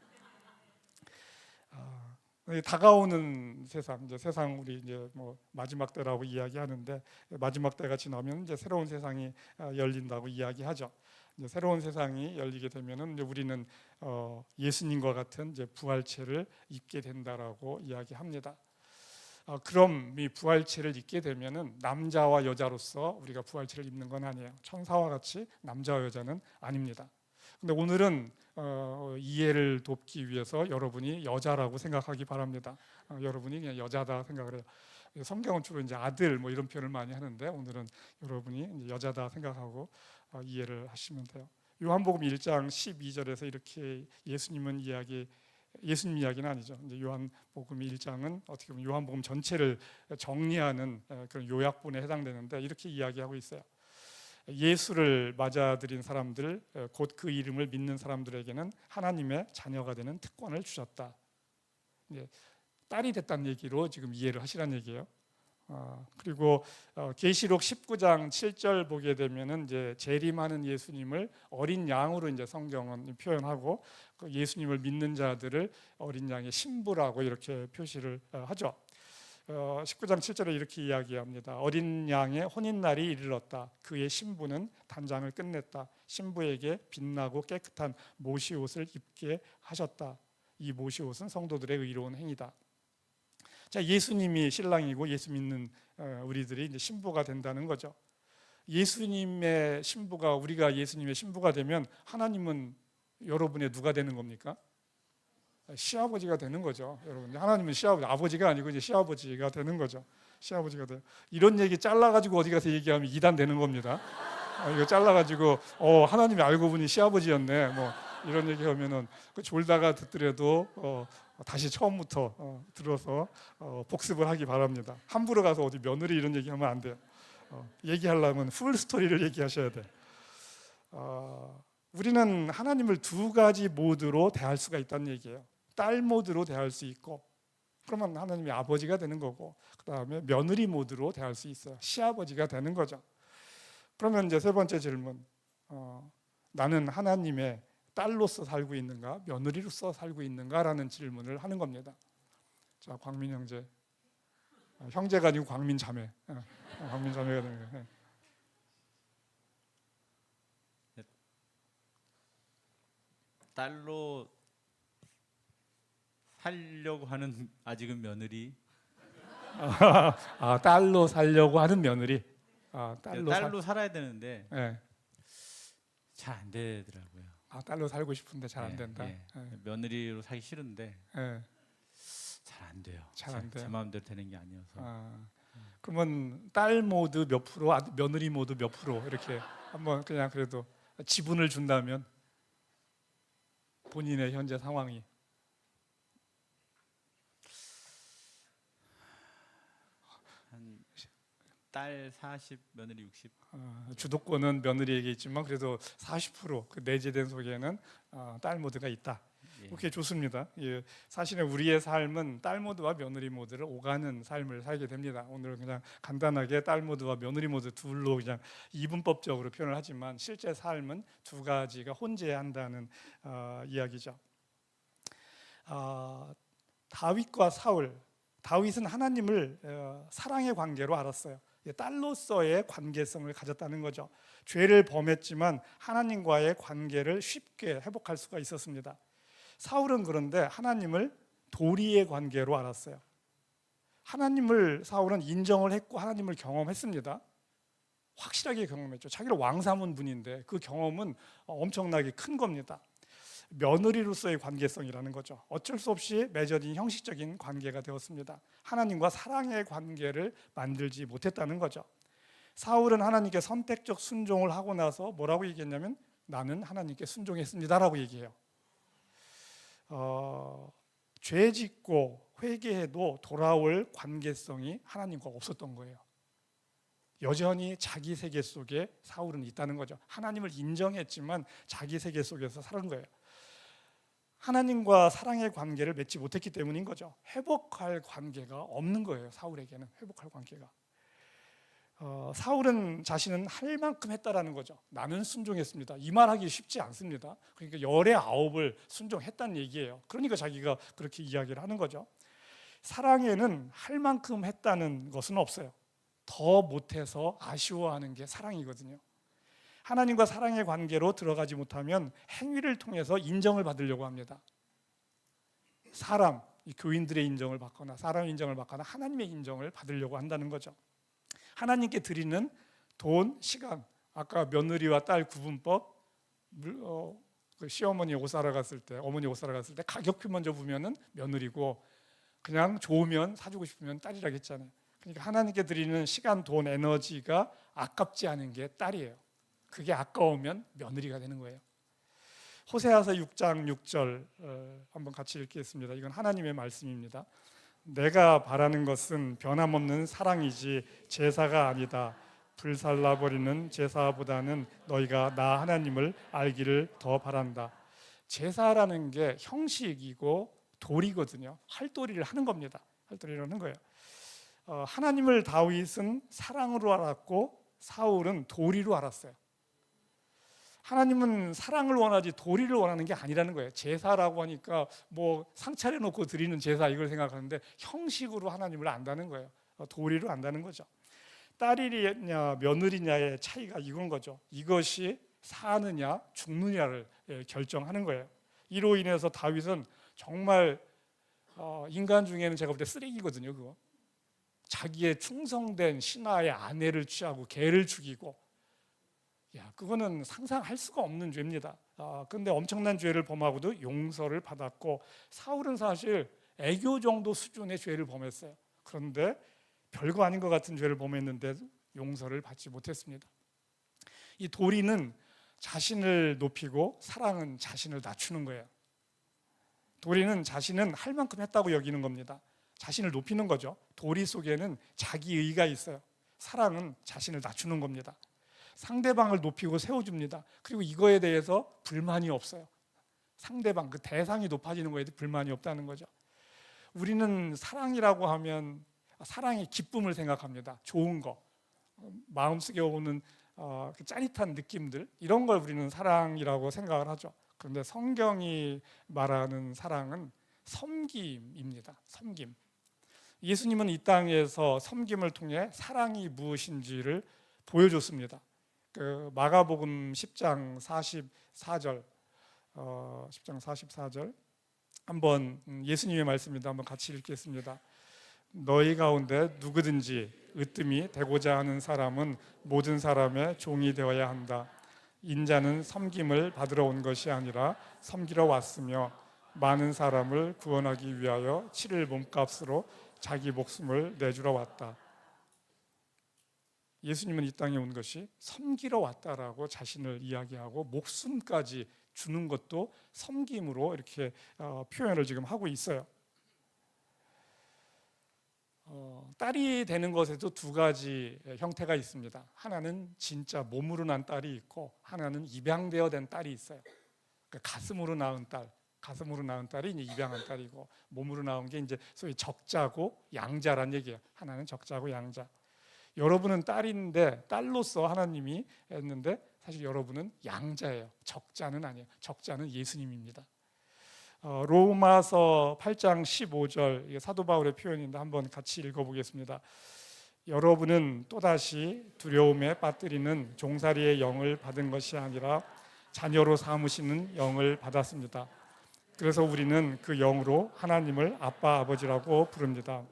다가오는 세상, 이제 세상 우리 이제 뭐 마지막 때라고 이야기하는데, 마지막 때가 지나면 이제 새로운 세상이 열린다고 이야기하죠. 이제 새로운 세상이 열리게 되면은 이제 우리는 예수님과 같은 이제 부활체를 입게 된다라고 이야기합니다. 그럼 이 부활체를 입게 되면은 남자와 여자로서 우리가 부활체를 입는 건 아니에요. 천사와 같이 남자와 여자는 아닙니다. 근데 오늘은 이해를 돕기 위해서 여러분이 여자라고 생각하기 바랍니다. 여러분이 그냥 여자다 생각을 해요. 성경은 주로 이제 아들 뭐 이런 표현을 많이 하는데, 오늘은 여러분이 이제 여자다 생각하고 이해를 하시면 돼요. 요한복음 1장 12절에서 이렇게 예수님 이야기는 아니죠. 이제 요한복음 1장은 어떻게 보면 요한복음 전체를 정리하는 그런 요약본에 해당되는데, 이렇게 이야기하고 있어요. 예수를 맞아들인 사람들, 곧 그 이름을 믿는 사람들에게는 하나님의 자녀가 되는 특권을 주셨다. 딸이 됐다는 얘기로 지금 이해를 하시라는 얘기예요. 그리고 계시록 19장 7절 보게 되면은 이제 재림하는 예수님을 어린 양으로 이제 성경은 표현하고, 그 예수님을 믿는 자들을 어린 양의 신부라고 이렇게 표시를 하죠. 19장 7절에 이렇게 이야기합니다. 어린 양의 혼인날이 이르렀다. 그의 신부는 단장을 끝냈다. 신부에게 빛나고 깨끗한 모시옷을 입게 하셨다. 이 모시옷은 성도들의 의로운 행위다. 자, 예수님이 신랑이고 예수 믿는 우리들이 이제 신부가 된다는 거죠. 예수님의 신부가, 우리가 예수님의 신부가 되면 하나님은 여러분의 누가 되는 겁니까? 시아버지가 되는 거죠, 여러분. 하나님은 아버지가 아니고 이제 시아버지가 되는 거죠. 시아버지가 돼요. 이런 얘기 잘라가지고 어디 가서 얘기하면 이단 되는 겁니다. 이거 잘라가지고 하나님이 알고 보니 시아버지였네. 뭐 이런 얘기하면은 졸다가 듣더라도 다시 처음부터 들어서 복습을 하기 바랍니다. 함부로 가서 어디 며느리 이런 얘기하면 안 돼요. 얘기하려면 풀 스토리를 얘기하셔야 돼. 우리는 하나님을 두 가지 모드로 대할 수가 있다는 얘기예요. 딸 모드로 대할 수 있고, 그러면 하나님이 아버지가 되는 거고, 그 다음에 며느리 모드로 대할 수 있어요. 시아버지가 되는 거죠. 그러면 이제 세 번째 질문, 나는 하나님의 딸로서 살고 있는가, 며느리로서 살고 있는가라는 질문을 하는 겁니다. 자, 광민 형제, 형제가 아니고 광민 자매, 광민 자매가 되는 거예요. 딸로 살려고 하는 아직은 며느리. 딸로 살려고 하는 며느리. 딸로 살아야 되는데 네. 잘 안 되더라고요. 딸로 살고 싶은데 잘 안 된다. 네. 며느리로 살기 싫은데 잘 안 돼요. 잘 안 돼요. 제 마음대로 되는 게 아니어서. 그러면 딸 모드 몇 프로, 며느리 모드 몇 프로 이렇게 한번 그냥 그래도 지분을 준다면 본인의 현재 상황이 한 딸 40, 며느리 60. 주도권은 며느리에게 있지만 그래도 40% 그 내재된 속에는 딸 모드가 있다. 오케이, 좋습니다. 예, 사실은 우리의 삶은 딸 모드와 며느리 모드를 오가는 삶을 살게 됩니다. 오늘은 그냥 간단하게 딸 모드와 며느리 모드 둘로 그냥 이분법적으로 표현을 하지만 실제 삶은 두 가지가 혼재한다는 이야기죠. 다윗과 사울, 다윗은 하나님을 사랑의 관계로 알았어요. 딸로서의 관계성을 가졌다는 거죠. 죄를 범했지만 하나님과의 관계를 쉽게 회복할 수가 있었습니다. 사울은 그런데 하나님을 도리의 관계로 알았어요. 하나님을 사울은 인정을 했고 하나님을 경험했습니다. 확실하게 경험했죠. 자기를 왕 삼은 분인데 그 경험은 엄청나게 큰 겁니다. 며느리로서의 관계성이라는 거죠. 어쩔 수 없이 맺어진 형식적인 관계가 되었습니다. 하나님과 사랑의 관계를 만들지 못했다는 거죠. 사울은 하나님께 선택적 순종을 하고 나서 뭐라고 얘기했냐면 나는 하나님께 순종했습니다라고 얘기해요. 죄 짓고 회개해도 돌아올 관계성이 하나님과 없었던 거예요. 여전히 자기 세계 속에 사울은 있다는 거죠. 하나님을 인정했지만 자기 세계 속에서 사는 거예요. 하나님과 사랑의 관계를 맺지 못했기 때문인 거죠. 회복할 관계가 없는 거예요. 사울에게는 회복할 관계가. 사울은 자신은 할 만큼 했다라는 거죠. 나는 순종했습니다. 이 말하기 쉽지 않습니다. 그러니까 열의 9을 순종했다는 얘기예요. 그러니까 자기가 그렇게 이야기를 하는 거죠. 사랑에는 할 만큼 했다는 것은 없어요. 더 못해서 아쉬워하는 게 사랑이거든요. 하나님과 사랑의 관계로 들어가지 못하면 행위를 통해서 인정을 받으려고 합니다. 사람, 교인들의 인정을 받거나 사람의 인정을 받거나 하나님의 인정을 받으려고 한다는 거죠. 하나님께 드리는 돈, 시간, 아까 며느리와 딸 구분법, 시어머니 옷 사러 갔을 때, 어머니 옷 사러 갔을 때 가격표 먼저 보면은 며느리고 그냥 좋으면 사주고 싶으면 딸이라고 했잖아요. 그러니까 하나님께 드리는 시간, 돈, 에너지가 아깝지 않은 게 딸이에요. 그게 아까우면 며느리가 되는 거예요. 호세아서 6장 6절 한번 같이 읽겠습니다. 이건 하나님의 말씀입니다. 내가 바라는 것은 변함없는 사랑이지 제사가 아니다. 불살라버리는 제사보다는 너희가 나 하나님을 알기를 더 바란다. 제사라는 게 형식이고 도리거든요. 할도리를 하는 겁니다. 할도리를 하는 거예요. 하나님을 다윗은 사랑으로 알았고 사울은 도리로 알았어요. 하나님은 사랑을 원하지 도리를 원하는 게 아니라는 거예요. 제사라고 하니까 뭐 상 차려놓고 드리는 제사 이걸 생각하는데 형식으로 하나님을 안다는 거예요. 도리로 안다는 거죠. 딸이냐 며느리냐의 차이가 이건 거죠. 이것이 사느냐 죽느냐를 결정하는 거예요. 이로 인해서 다윗은 정말 인간 중에는 제가 볼 때 쓰레기거든요. 그거 자기의 충성된 신하의 아내를 취하고 개를 죽이고, 야, 그거는 상상할 수가 없는 죄입니다. 근데 엄청난 죄를 범하고도 용서를 받았고, 사울은 사실 애교 정도 수준의 죄를 범했어요. 그런데 별거 아닌 것 같은 죄를 범했는데 용서를 받지 못했습니다. 이 도리는 자신을 높이고 사랑은 자신을 낮추는 거예요. 도리는 자신은 할 만큼 했다고 여기는 겁니다. 자신을 높이는 거죠. 도리 속에는 자기의가 있어요. 사랑은 자신을 낮추는 겁니다. 상대방을 높이고 세워줍니다. 그리고 이거에 대해서 불만이 없어요. 상대방, 그 대상이 높아지는 거에 대해 불만이 없다는 거죠. 우리는 사랑이라고 하면 사랑의 기쁨을 생각합니다. 좋은 거, 마음속에 오는 그 짜릿한 느낌들, 이런 걸 우리는 사랑이라고 생각을 하죠. 그런데 성경이 말하는 사랑은 섬김입니다. 섬김. 예수님은 이 땅에서 섬김을 통해 사랑이 무엇인지를 보여줬습니다. 그 마가복음 10장 44절, 10장 44절 한번 예수님의 말씀입니다. 한번 같이 읽겠습니다. 너희 가운데 누구든지 으뜸이 되고자 하는 사람은 모든 사람의 종이 되어야 한다. 인자는 섬김을 받으러 온 것이 아니라 섬기러 왔으며 많은 사람을 구원하기 위하여 치를 몸값으로 자기 목숨을 내주러 왔다. 예수님은 이 땅에 온 것이 섬기러 왔다라고 자신을 이야기하고 목숨까지 주는 것도 섬김으로 이렇게 표현을 지금 하고 있어요. 딸이 되는 것에도 두 가지 형태가 있습니다. 하나는 진짜 몸으로 난 딸이 있고, 하나는 입양되어 된 딸이 있어요. 그러니까 가슴으로 낳은 딸, 가슴으로 낳은 딸이 이제 입양한 딸이고, 몸으로 나온 게 이제 소위 적자고 양자란 얘기예요. 하나는 적자고 양자. 여러분은 딸인데 딸로서 하나님이 했는데 사실 여러분은 양자예요. 적자는 아니에요. 적자는 예수님입니다. 로마서 8장 15절, 이게 사도 바울의 표현인데 한번 같이 읽어보겠습니다. 여러분은 또다시 두려움에 빠뜨리는 종살이의 영을 받은 것이 아니라 자녀로 삼으시는 영을 받았습니다. 그래서 우리는 그 영으로 하나님을 아빠 아버지라고 부릅니다.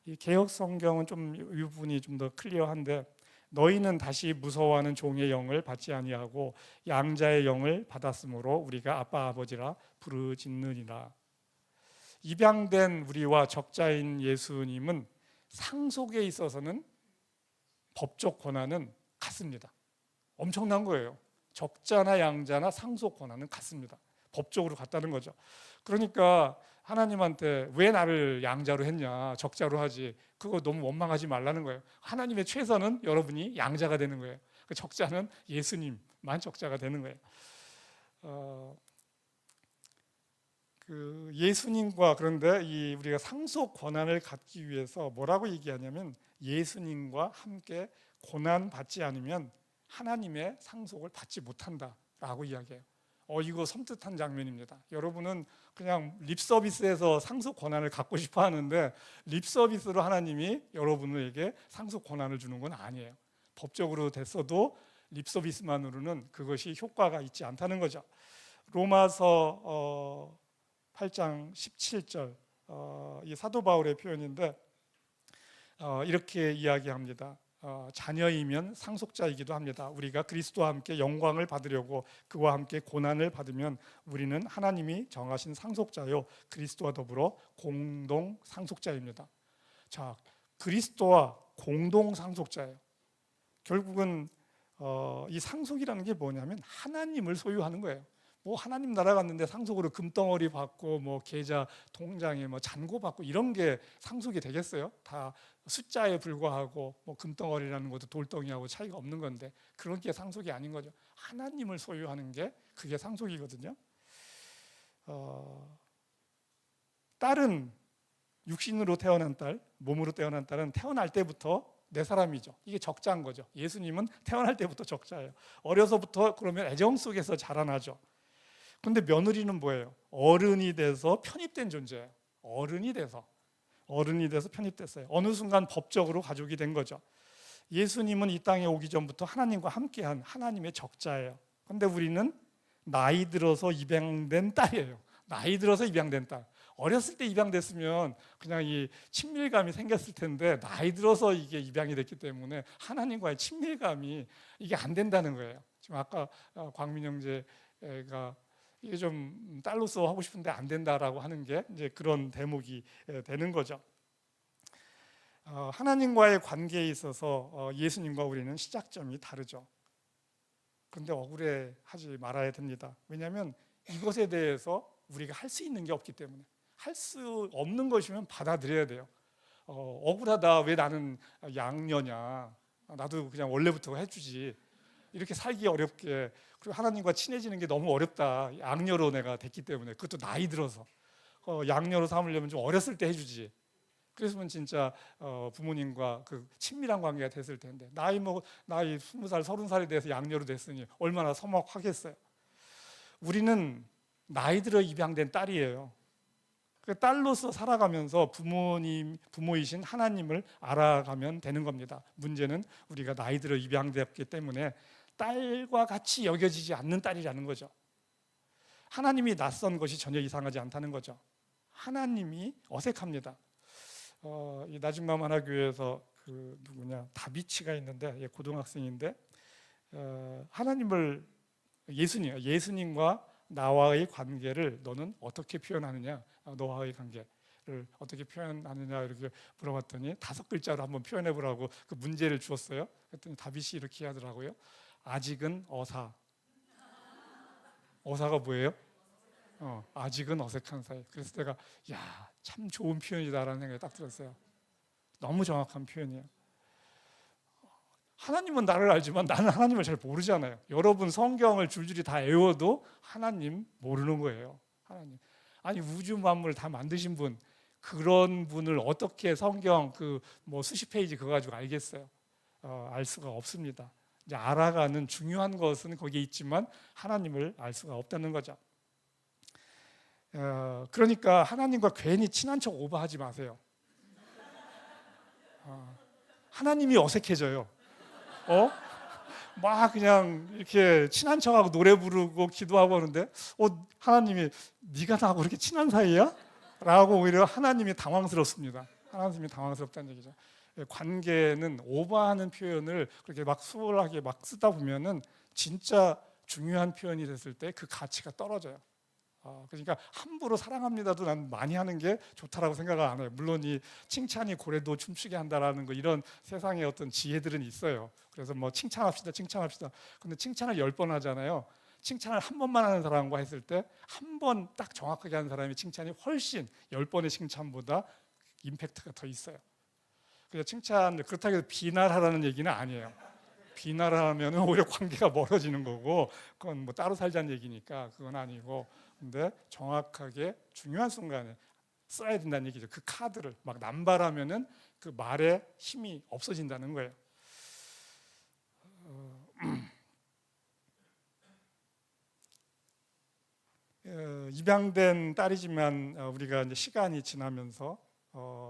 이 개역 성경은 좀 이 부분이 좀 더 클리어한데, 너희는 다시 무서워하는 종의 영을 받지 아니하고 양자의 영을 받았으므로 우리가 아빠 아버지라 부르짖느니라. 입양된 우리와 적자인 예수님은 상속에 있어서는 법적 권한은 같습니다. 엄청난 거예요. 적자나 양자나 상속 권한은 같습니다. 법적으로 같다는 거죠. 그러니까 하나님한테 왜 나를 양자로 했냐, 적자로 하지, 그거 너무 원망하지 말라는 거예요. 하나님의 최선은 여러분이 양자가 되는 거예요. 그 적자는 예수님만 적자가 되는 거예요. 그 예수님과, 그런데 이 우리가 상속 권한을 갖기 위해서 뭐라고 얘기하냐면, 예수님과 함께 고난 받지 않으면 하나님의 상속을 받지 못한다라고 이야기해요. 이거 섬뜩한 장면입니다. 여러분은 그냥 립 서비스에서 상속 권한을 갖고 싶어 하는데, 립 서비스로 하나님이 여러분에게 상속 권한을 주는 건 아니에요. 법적으로 됐어도 립 서비스만으로는 그것이 효과가 있지 않다는 거죠. 로마서 8장 17절, 이 사도 바울의 표현인데 이렇게 이야기합니다. 자녀이면 상속자이기도 합니다. 우리가 그리스도와 함께 영광을 받으려고 그와 함께 고난을 받으면 우리는 하나님이 정하신 상속자요 그리스도와 더불어 공동 상속자입니다. 자, 그리스도와 공동 상속자예요. 결국은 이 상속이라는 게 뭐냐면 하나님을 소유하는 거예요. 뭐 하나님 나라 갔는데 상속으로 금덩어리 받고 뭐 계좌 통장에 뭐 잔고 받고 이런 게 상속이 되겠어요? 다 숫자에 불과하고 뭐 금덩어리라는 것도 돌덩이하고 차이가 없는 건데, 그런 게 상속이 아닌 거죠. 하나님을 소유하는 게 그게 상속이거든요. 딸은 육신으로 태어난 딸, 몸으로 태어난 딸은 태어날 때부터 내 사람이죠. 이게 적자인 거죠. 예수님은 태어날 때부터 적자예요. 어려서부터 그러면 애정 속에서 자라나죠. 근데 며느리는 뭐예요? 어른이 돼서 편입된 존재예요. 어른이 돼서 편입됐어요. 어느 순간 법적으로 가족이 된 거죠. 예수님은 이 땅에 오기 전부터 하나님과 함께한 하나님의 적자예요. 근데 우리는 나이 들어서 입양된 딸이에요. 나이 들어서 입양된 딸. 어렸을 때 입양됐으면 그냥 이 친밀감이 생겼을 텐데 나이 들어서 이게 입양이 됐기 때문에 하나님과의 친밀감이 이게 안 된다는 거예요. 지금 아까 광민 형제가 이게 좀 딸로서 하고 싶은데 안 된다라고 하는 게 이제 그런 대목이 되는 거죠. 하나님과의 관계에 있어서 예수님과 우리는 시작점이 다르죠. 그런데 억울해하지 말아야 됩니다. 왜냐하면 이것에 대해서 우리가 할 수 있는 게 없기 때문에. 할 수 없는 것이면 받아들여야 돼요. 억울하다, 왜 나는 양녀냐, 나도 그냥 원래부터 해주지, 이렇게 살기 어렵게, 그리고 하나님과 친해지는 게 너무 어렵다, 양녀로 내가 됐기 때문에, 그것도 나이 들어서 양녀로 삼으려면 좀 어렸을 때 해주지. 그랬으면 진짜 부모님과 그 친밀한 관계가 됐을 텐데, 나이 20살, 30살이 돼서 양녀로 됐으니 얼마나 서먹하겠어요. 우리는 나이 들어 입양된 딸이에요. 딸로서 살아가면서 부모이신 하나님을 알아가면 되는 겁니다. 문제는 우리가 나이 들어 입양되었기 때문에 딸과 같이 여겨지지 않는 딸이라는 거죠. 하나님이 낯선 것이 전혀 이상하지 않다는 거죠. 하나님이 어색합니다. 이 낮은마음 하나교회에서 그 누구냐, 다비치가 있는데, 고등학생인데, 하나님을 예수님과 나와의 관계를 너는 어떻게 표현하느냐, 너와의 관계를 어떻게 표현하느냐 이렇게 물어봤더니 5글자로 한번 표현해 보라고 그 문제를 주었어요. 그랬더니 다윗이 이렇게 하더라고요. 아직은 어사. 어사가 뭐예요? 아직은 어색한 사이. 그래서 내가 참 좋은 표현이다라는 생각이 딱 들었어요. 너무 정확한 표현이에요. 하나님은 나를 알지만 나는 하나님을 잘 모르잖아요. 여러분 성경을 줄줄이 다 외워도 하나님 모르는 거예요. 하나님. 아니 우주 만물 다 만드신 분, 그런 분을 어떻게 성경 수십 페이지 그거 가지고 알겠어요? 알 수가 없습니다. 이제 알아가는 중요한 것은 거기에 있지만 하나님을 알 수가 없다는 거죠. 그러니까 하나님과 괜히 친한 척 오버하지 마세요. 하나님이 어색해져요. 막 그냥 이렇게 친한 척하고 노래 부르고 기도하고 하는데 하나님이 네가 나하고 그렇게 친한 사이야? 라고 오히려 하나님이 당황스럽습니다. 하나님이 당황스럽다는 얘기죠. 관계는 오버하는 표현을 그렇게 막 수월하게 막 쓰다 보면은 진짜 중요한 표현이 됐을 때 그 가치가 떨어져요. 그러니까 함부로 사랑합니다도 난 많이 하는 게 좋다라고 생각을 안 해요. 물론 이 칭찬이 고래도 춤추게 한다라는 거, 이런 세상의 어떤 지혜들은 있어요. 그래서 뭐 칭찬합시다. 근데 칭찬을 10번 하잖아요. 칭찬을 한 번만 하는 사람과 했을 때 한 번 딱 정확하게 하는 사람의 칭찬이 훨씬 10번의 칭찬보다 임팩트가 더 있어요. 그래서 칭찬, 그렇다고 해서 비난하라는 얘기는 아니에요. 비난하면 오히려 관계가 멀어지는 거고, 그건 뭐 따로 살자는 얘기니까 그건 아니고, 근데 정확하게 중요한 순간에 써야 된다는 얘기죠. 그 카드를 막 남발하면은 그 말에 힘이 없어진다는 거예요. 입양된 딸이지만 우리가 이제 시간이 지나면서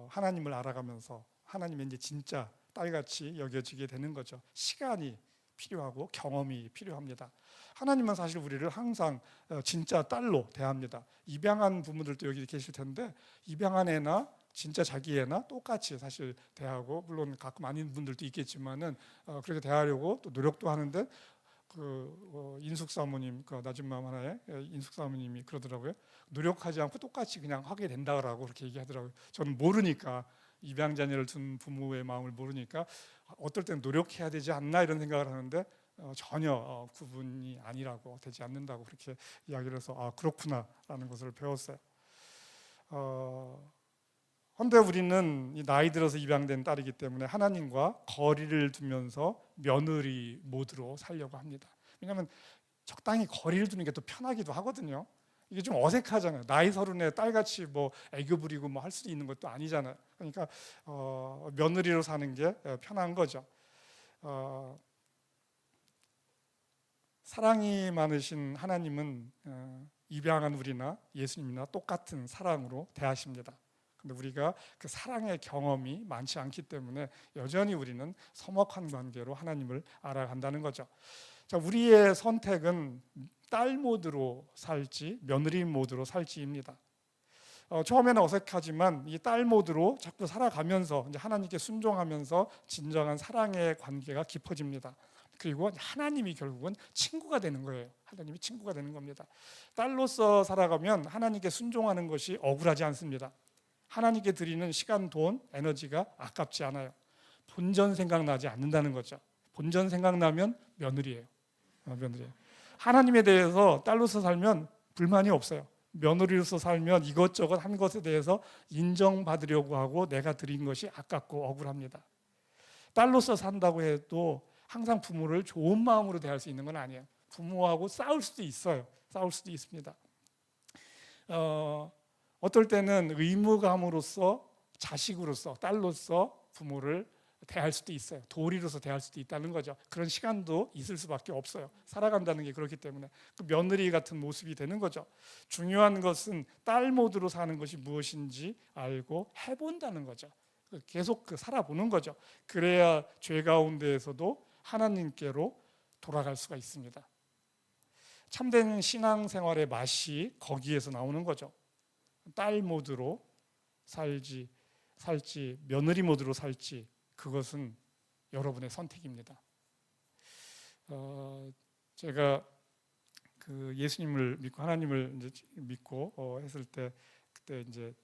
하나님을 알아가면서 하나님의 이제 진짜 딸같이 여겨지게 되는 거죠. 시간이 필요하고 경험이 필요합니다. 하나님은 사실 우리를 항상 진짜 딸로 대합니다. 입양한 부모들도 여기 계실 텐데 입양한 애나 진짜 자기 애나 똑같이 사실 대하고, 물론 가끔 아닌 분들도 있겠지만은 그렇게 대하려고 또 노력도 하는데, 인숙 사모님, 낮은 마음 하나에 인숙 사모님이 그러더라고요. 노력하지 않고 똑같이 그냥 하게 된다라고 그렇게 얘기하더라고요. 저는 모르니까, 입양 자녀를 둔 부모의 마음을 모르니까 어떨 때는 노력해야 되지 않나 이런 생각을 하는데 전혀 구분이 아니라고, 되지 않는다고 그렇게 이야기를 해서 그렇구나라는 것을 배웠어요. 그런데 우리는 이 나이 들어서 입양된 딸이기 때문에 하나님과 거리를 두면서 며느리 모드로 살려고 합니다. 왜냐하면 적당히 거리를 두는 게 또 편하기도 하거든요. 이게 좀 어색하잖아요. 나이 서른에 딸같이 뭐 애교 부리고 뭐 할 수도 있는 것도 아니잖아요. 그러니까 며느리로 사는 게 편한 거죠. 사랑이 많으신 하나님은 입양한 우리나 예수님이나 똑같은 사랑으로 대하십니다. 근데 우리가 그 사랑의 경험이 많지 않기 때문에 여전히 우리는 서먹한 관계로 하나님을 알아간다는 거죠. 자, 우리의 선택은 딸 모드로 살지 며느리 모드로 살지입니다. 처음에는 어색하지만 이 딸 모드로 자꾸 살아가면서 이제 하나님께 순종하면서 진정한 사랑의 관계가 깊어집니다. 그리고 하나님이 결국은 친구가 되는 거예요. 하나님이 친구가 되는 겁니다. 딸로서 살아가면 하나님께 순종하는 것이 억울하지 않습니다. 하나님께 드리는 시간, 돈, 에너지가 아깝지 않아요. 본전 생각나지 않는다는 거죠. 본전 생각나면 며느리예요. 며느리예요. 하나님에 대해서 딸로서 살면 불만이 없어요. 며느리로서 살면 이것저것 한 것에 대해서 인정받으려고 하고 내가 드린 것이 아깝고 억울합니다. 딸로서 산다고 해도 항상 부모를 좋은 마음으로 대할 수 있는 건 아니에요. 부모하고 싸울 수도 있어요. 싸울 수도 있습니다. 어떨 때는 의무감으로서 자식으로서 딸로서 부모를 대할 수도 있어요. 도리로서 대할 수도 있다는 거죠. 그런 시간도 있을 수밖에 없어요. 살아간다는 게 그렇기 때문에 그 며느리 같은 모습이 되는 거죠. 중요한 것은 딸 모드로 사는 것이 무엇인지 알고 해본다는 거죠. 계속 살아보는 거죠. 그래야 죄 가운데에서도 하나님께로 돌아갈 수가 있습니다. 참된 신앙생활의 맛이 거기에서 나오는 거죠. 딸 모드로 살지 며느리 모드로 살지 그것은 여러분의 선택입니다. 제가 그 예수님을 믿고 하나님을 이제 믿고 했을 때 그때 이제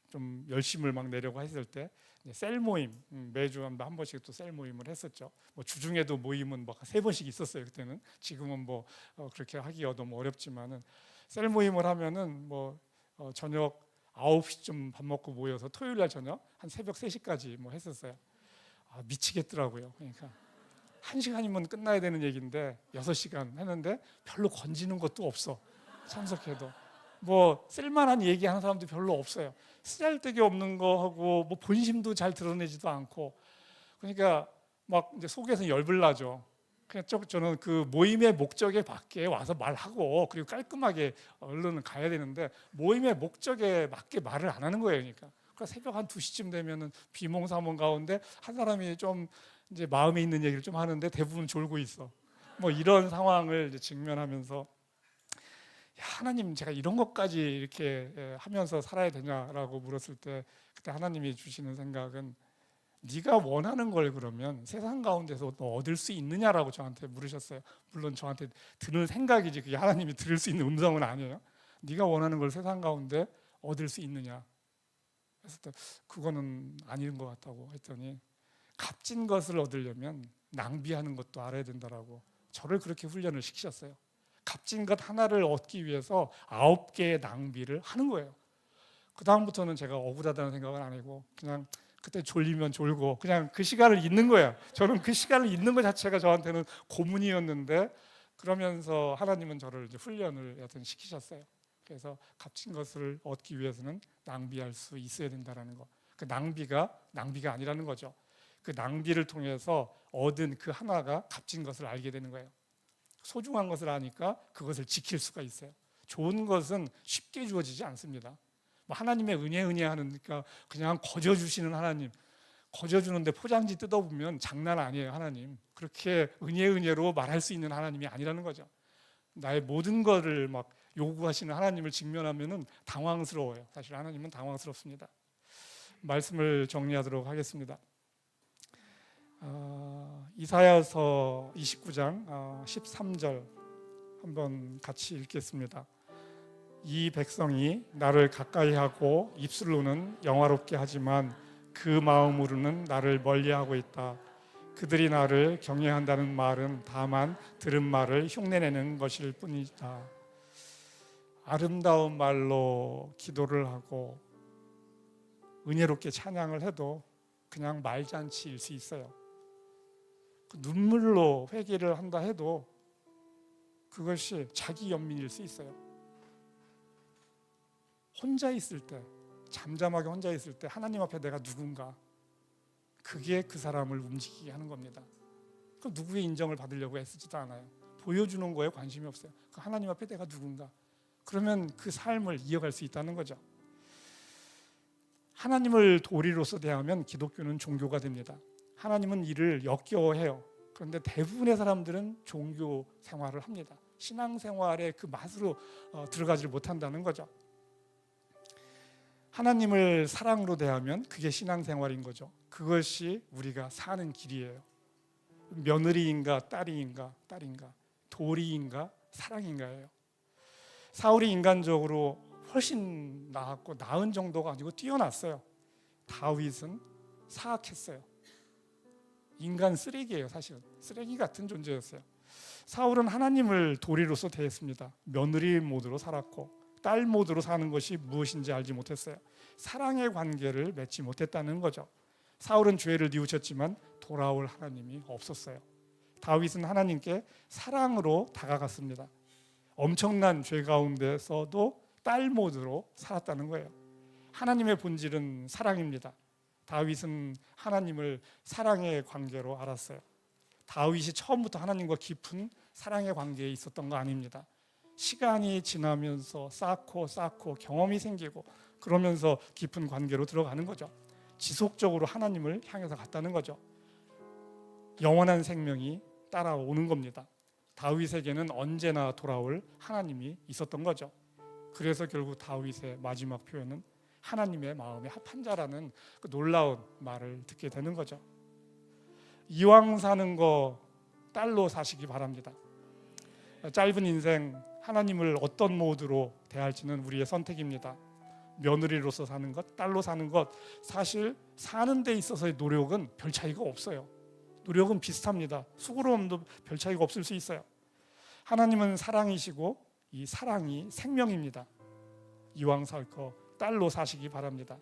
좀 열심을 막 내려고 했을 때 셀 모임 매주 한 번씩 또 셀 모임을 했었죠. 뭐 주중에도 모임은 막 3번씩 있었어요. 그때는 지금은 뭐 그렇게 하기가 너무 어렵지만은 셀 모임을 하면은 뭐 저녁 9시쯤 밥 먹고 모여서 토요일 날 저녁 한 새벽 3시까지 뭐 했었어요. 미치겠더라고요. 그러니까 1시간이면 끝나야 되는 얘기인데 6시간 했는데 별로 건지는 것도 없어. 참석해도 뭐 쓸만한 얘기하는 사람도 별로 없어요. 쓰잘데기 없는 거 하고 뭐 본심도 잘 드러내지도 않고 그러니까 막 이제 속에서 열불나죠. 그냥 저는 그 모임의 목적에 밖에 와서 말하고 그리고 깔끔하게 얼른 가야 되는데 모임의 목적에 맞게 말을 안 하는 거예요. 그러니까 새벽 한 2시쯤 되면은 비몽사몽 가운데 한 사람이 좀 이제 마음에 있는 얘기를 좀 하는데 대부분 졸고 있어. 뭐 이런 상황을 이제 직면하면서 하나님 제가 이런 것까지 이렇게 하면서 살아야 되냐라고 물었을 때 그때 하나님이 주시는 생각은 네가 원하는 걸 그러면 세상 가운데서 너 얻을 수 있느냐라고 저한테 물으셨어요. 물론 저한테 드는 생각이지 그게 하나님이 들을 수 있는 음성은 아니에요. 네가 원하는 걸 세상 가운데 얻을 수 있느냐. 그래서 그거는 아닌 것 같다고 했더니 값진 것을 얻으려면 낭비하는 것도 알아야 된다라고 저를 그렇게 훈련을 시키셨어요. 값진 것 하나를 얻기 위해서 9개의 낭비를 하는 거예요. 그 다음부터는 제가 억울하다는 생각은 안 하고 그냥 그때 졸리면 졸고 그냥 그 시간을 잊는 거예요. 저는 그 시간을 잊는 것 자체가 저한테는 고문이었는데 그러면서 하나님은 저를 이제 훈련을 여튼 시키셨어요. 그래서 값진 것을 얻기 위해서는 낭비할 수 있어야 된다는 거. 그 낭비가 아니라는 거죠. 그 낭비를 통해서 얻은 그 하나가 값진 것을 알게 되는 거예요. 소중한 것을 아니까 그것을 지킬 수가 있어요. 좋은 것은 쉽게 주어지지 않습니다. 하나님의 은혜 하니까 그냥 거저 주시는 하나님, 거저 주는데 포장지 뜯어보면 장난 아니에요. 하나님 그렇게 은혜로 말할 수 있는 하나님이 아니라는 거죠. 나의 모든 것을 막 요구하시는 하나님을 직면하면은 당황스러워요. 사실 하나님은 당황스럽습니다. 말씀을 정리하도록 하겠습니다. 이사야서 29장 13절 한번 같이 읽겠습니다. 이 백성이 나를 가까이하고 입술로는 영화롭게 하지만 그 마음으로는 나를 멀리하고 있다. 그들이 나를 경외한다는 말은 다만 들은 말을 흉내내는 것일 뿐이다. 아름다운 말로 기도를 하고 은혜롭게 찬양을 해도 그냥 말잔치일 수 있어요. 눈물로 회개를 한다 해도 그것이 자기 연민일 수 있어요. 혼자 있을 때, 잠잠하게 혼자 있을 때 하나님 앞에 내가 누군가, 그게 그 사람을 움직이게 하는 겁니다. 그 누구의 인정을 받으려고 애쓰지도 않아요. 보여주는 거에 관심이 없어요. 그 하나님 앞에 내가 누군가, 그러면 그 삶을 이어갈 수 있다는 거죠. 하나님을 도리로서 대하면 기독교는 종교가 됩니다. 하나님은 이를 역겨워해요. 그런데 대부분의 사람들은 종교 생활을 합니다. 신앙생활의 그 맛으로 들어가지 못한다는 거죠. 하나님을 사랑으로 대하면 그게 신앙생활인 거죠. 그것이 우리가 사는 길이에요. 며느리인가 딸인가, 도리인가 사랑인가예요. 사울이 인간적으로 훨씬 나았고, 나은 정도가 아니고 뛰어났어요. 다윗은 사악했어요. 인간 쓰레기예요. 사실은 쓰레기 같은 존재였어요. 사울은 하나님을 도리로서 대했습니다. 며느리 모드로 살았고, 딸 모드로 사는 것이 무엇인지 알지 못했어요. 사랑의 관계를 맺지 못했다는 거죠. 사울은 죄를 뉘우쳤지만 돌아올 하나님이 없었어요. 다윗은 하나님께 사랑으로 다가갔습니다. 엄청난 죄 가운데서도 딸 모드로 살았다는 거예요. 하나님의 본질은 사랑입니다. 다윗은 하나님을 사랑의 관계로 알았어요. 다윗이 처음부터 하나님과 깊은 사랑의 관계에 있었던 거 아닙니다. 시간이 지나면서 쌓고 경험이 생기고, 그러면서 깊은 관계로 들어가는 거죠. 지속적으로 하나님을 향해서 갔다는 거죠. 영원한 생명이 따라오는 겁니다. 다윗에게는 언제나 돌아올 하나님이 있었던 거죠. 그래서 결국 다윗의 마지막 표현은 하나님의 마음에 합한 자라는 그 놀라운 말을 듣게 되는 거죠. 이왕 사는 거 딸로 사시기 바랍니다. 짧은 인생, 하나님을 어떤 모드로 대할지는 우리의 선택입니다. 며느리로서 사는 것, 딸로 사는 것, 사실 사는 데 있어서의 노력은 별 차이가 없어요. 노력은 비슷합니다. 수고로움도 별 차이가 없을 수 있어요. 하나님은 사랑이시고 이 사랑이 생명입니다. 이왕 살 거 딸로 사시기 바랍니다.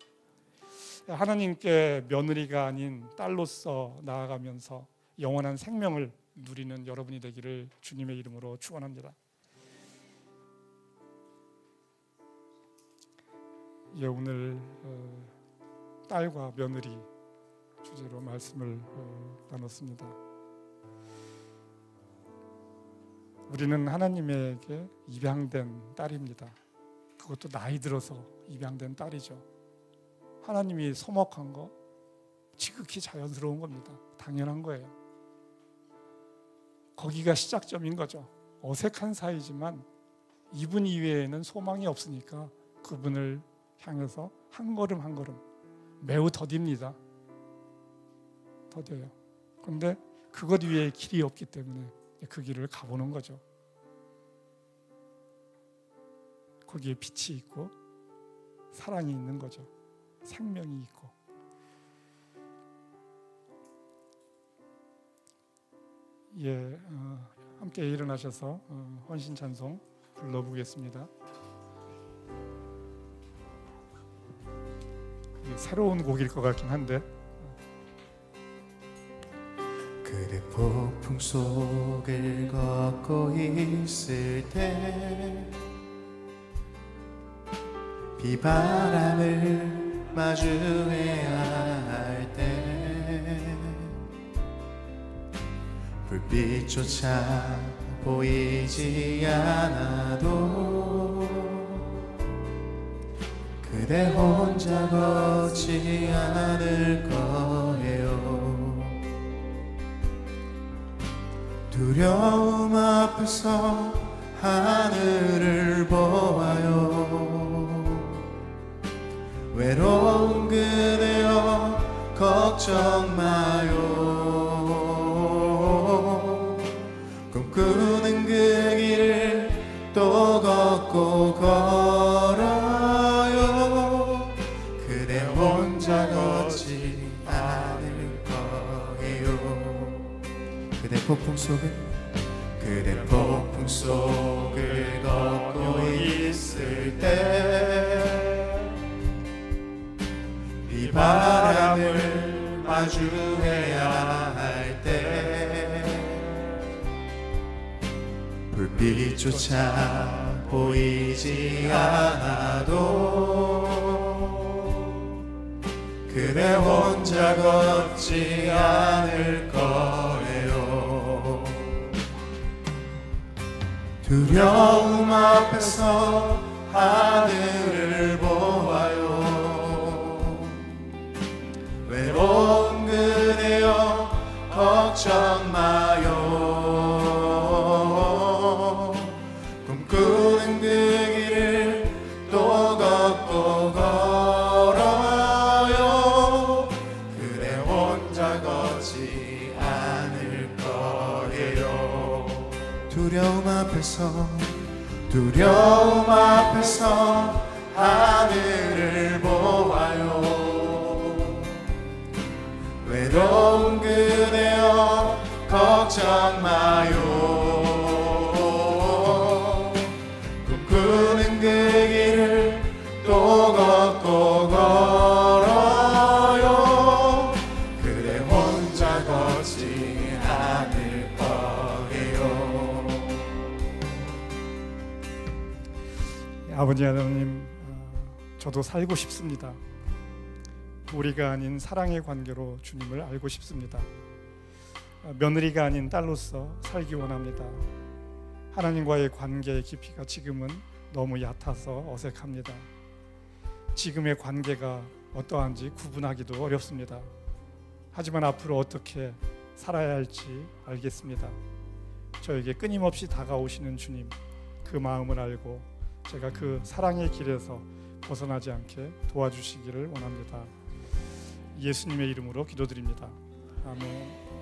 하나님께 며느리가 아닌 딸로서 나아가면서 영원한 생명을 누리는 여러분이 되기를 주님의 이름으로 축원합니다. 예, 오늘 딸과 며느리 주제로 말씀을 나눴습니다. 우리는 하나님에게 입양된 딸입니다. 그것도 나이 들어서 입양된 딸이죠. 하나님이 서먹한 거 지극히 자연스러운 겁니다. 당연한 거예요. 거기가 시작점인 거죠. 어색한 사이지만 이분 이외에는 소망이 없으니까 그분을 향해서 한 걸음 한 걸음 매우 더딥니다. 더뎌요. 그런데 그것 위에 길이 없기 때문에 그 길을 가보는 거죠. 거기에 빛이 있고 사랑이 있는 거죠. 생명이 있고. 예, 함께 일어나셔서 헌신 찬송 불러보겠습니다. 새로운 곡일 것 같긴 한데. 그대 폭풍 속을 걷고 있을 때 비바람을 마주해야 할 때 불빛조차 보이지 않아도 그대 혼자 걷지 않을 거예요. 두려움 앞에서 하늘을 보아요. 외로운 그대여 걱정 마요. 꿈꾸는 그 길을 또 걷고 걸어요. 그대 혼자 걷지 않을 거예요. 그대 폭풍 속을 걷고 있을 때 비바람을 마주해야 할 때 불빛조차 보이지 않아도 그대 혼자 걷지 않을 거예요. 두려움 앞에서 하늘을 보아요. 외로운 그대여 걱정 마요. 꿈꾸는 그 길을 또 걷고 걸어요. 그대 혼자 걷지 않을 거예요. 두려움 앞에서 하늘을 보아요. 외로운 그대여 걱정 마요. 꿈꾸는 그 길을 또 걷고 걸어요. 그대 혼자 걷지 않을 거예요. 아버지 하나님, 저도 살고 싶습니다. 우리가 아닌 사랑의 관계로 주님을 알고 싶습니다. 며느리가 아닌 딸로서 살기 원합니다. 하나님과의 관계의 깊이가 지금은 너무 얕아서 어색합니다. 지금의 관계가 어떠한지 구분하기도 어렵습니다. 하지만 앞으로 어떻게 살아야 할지 알겠습니다. 저에게 끊임없이 다가오시는 주님, 그 마음을 알고 제가 그 사랑의 길에서 벗어나지 않게 도와주시기를 원합니다. 예수님의 이름으로 기도드립니다. 아멘.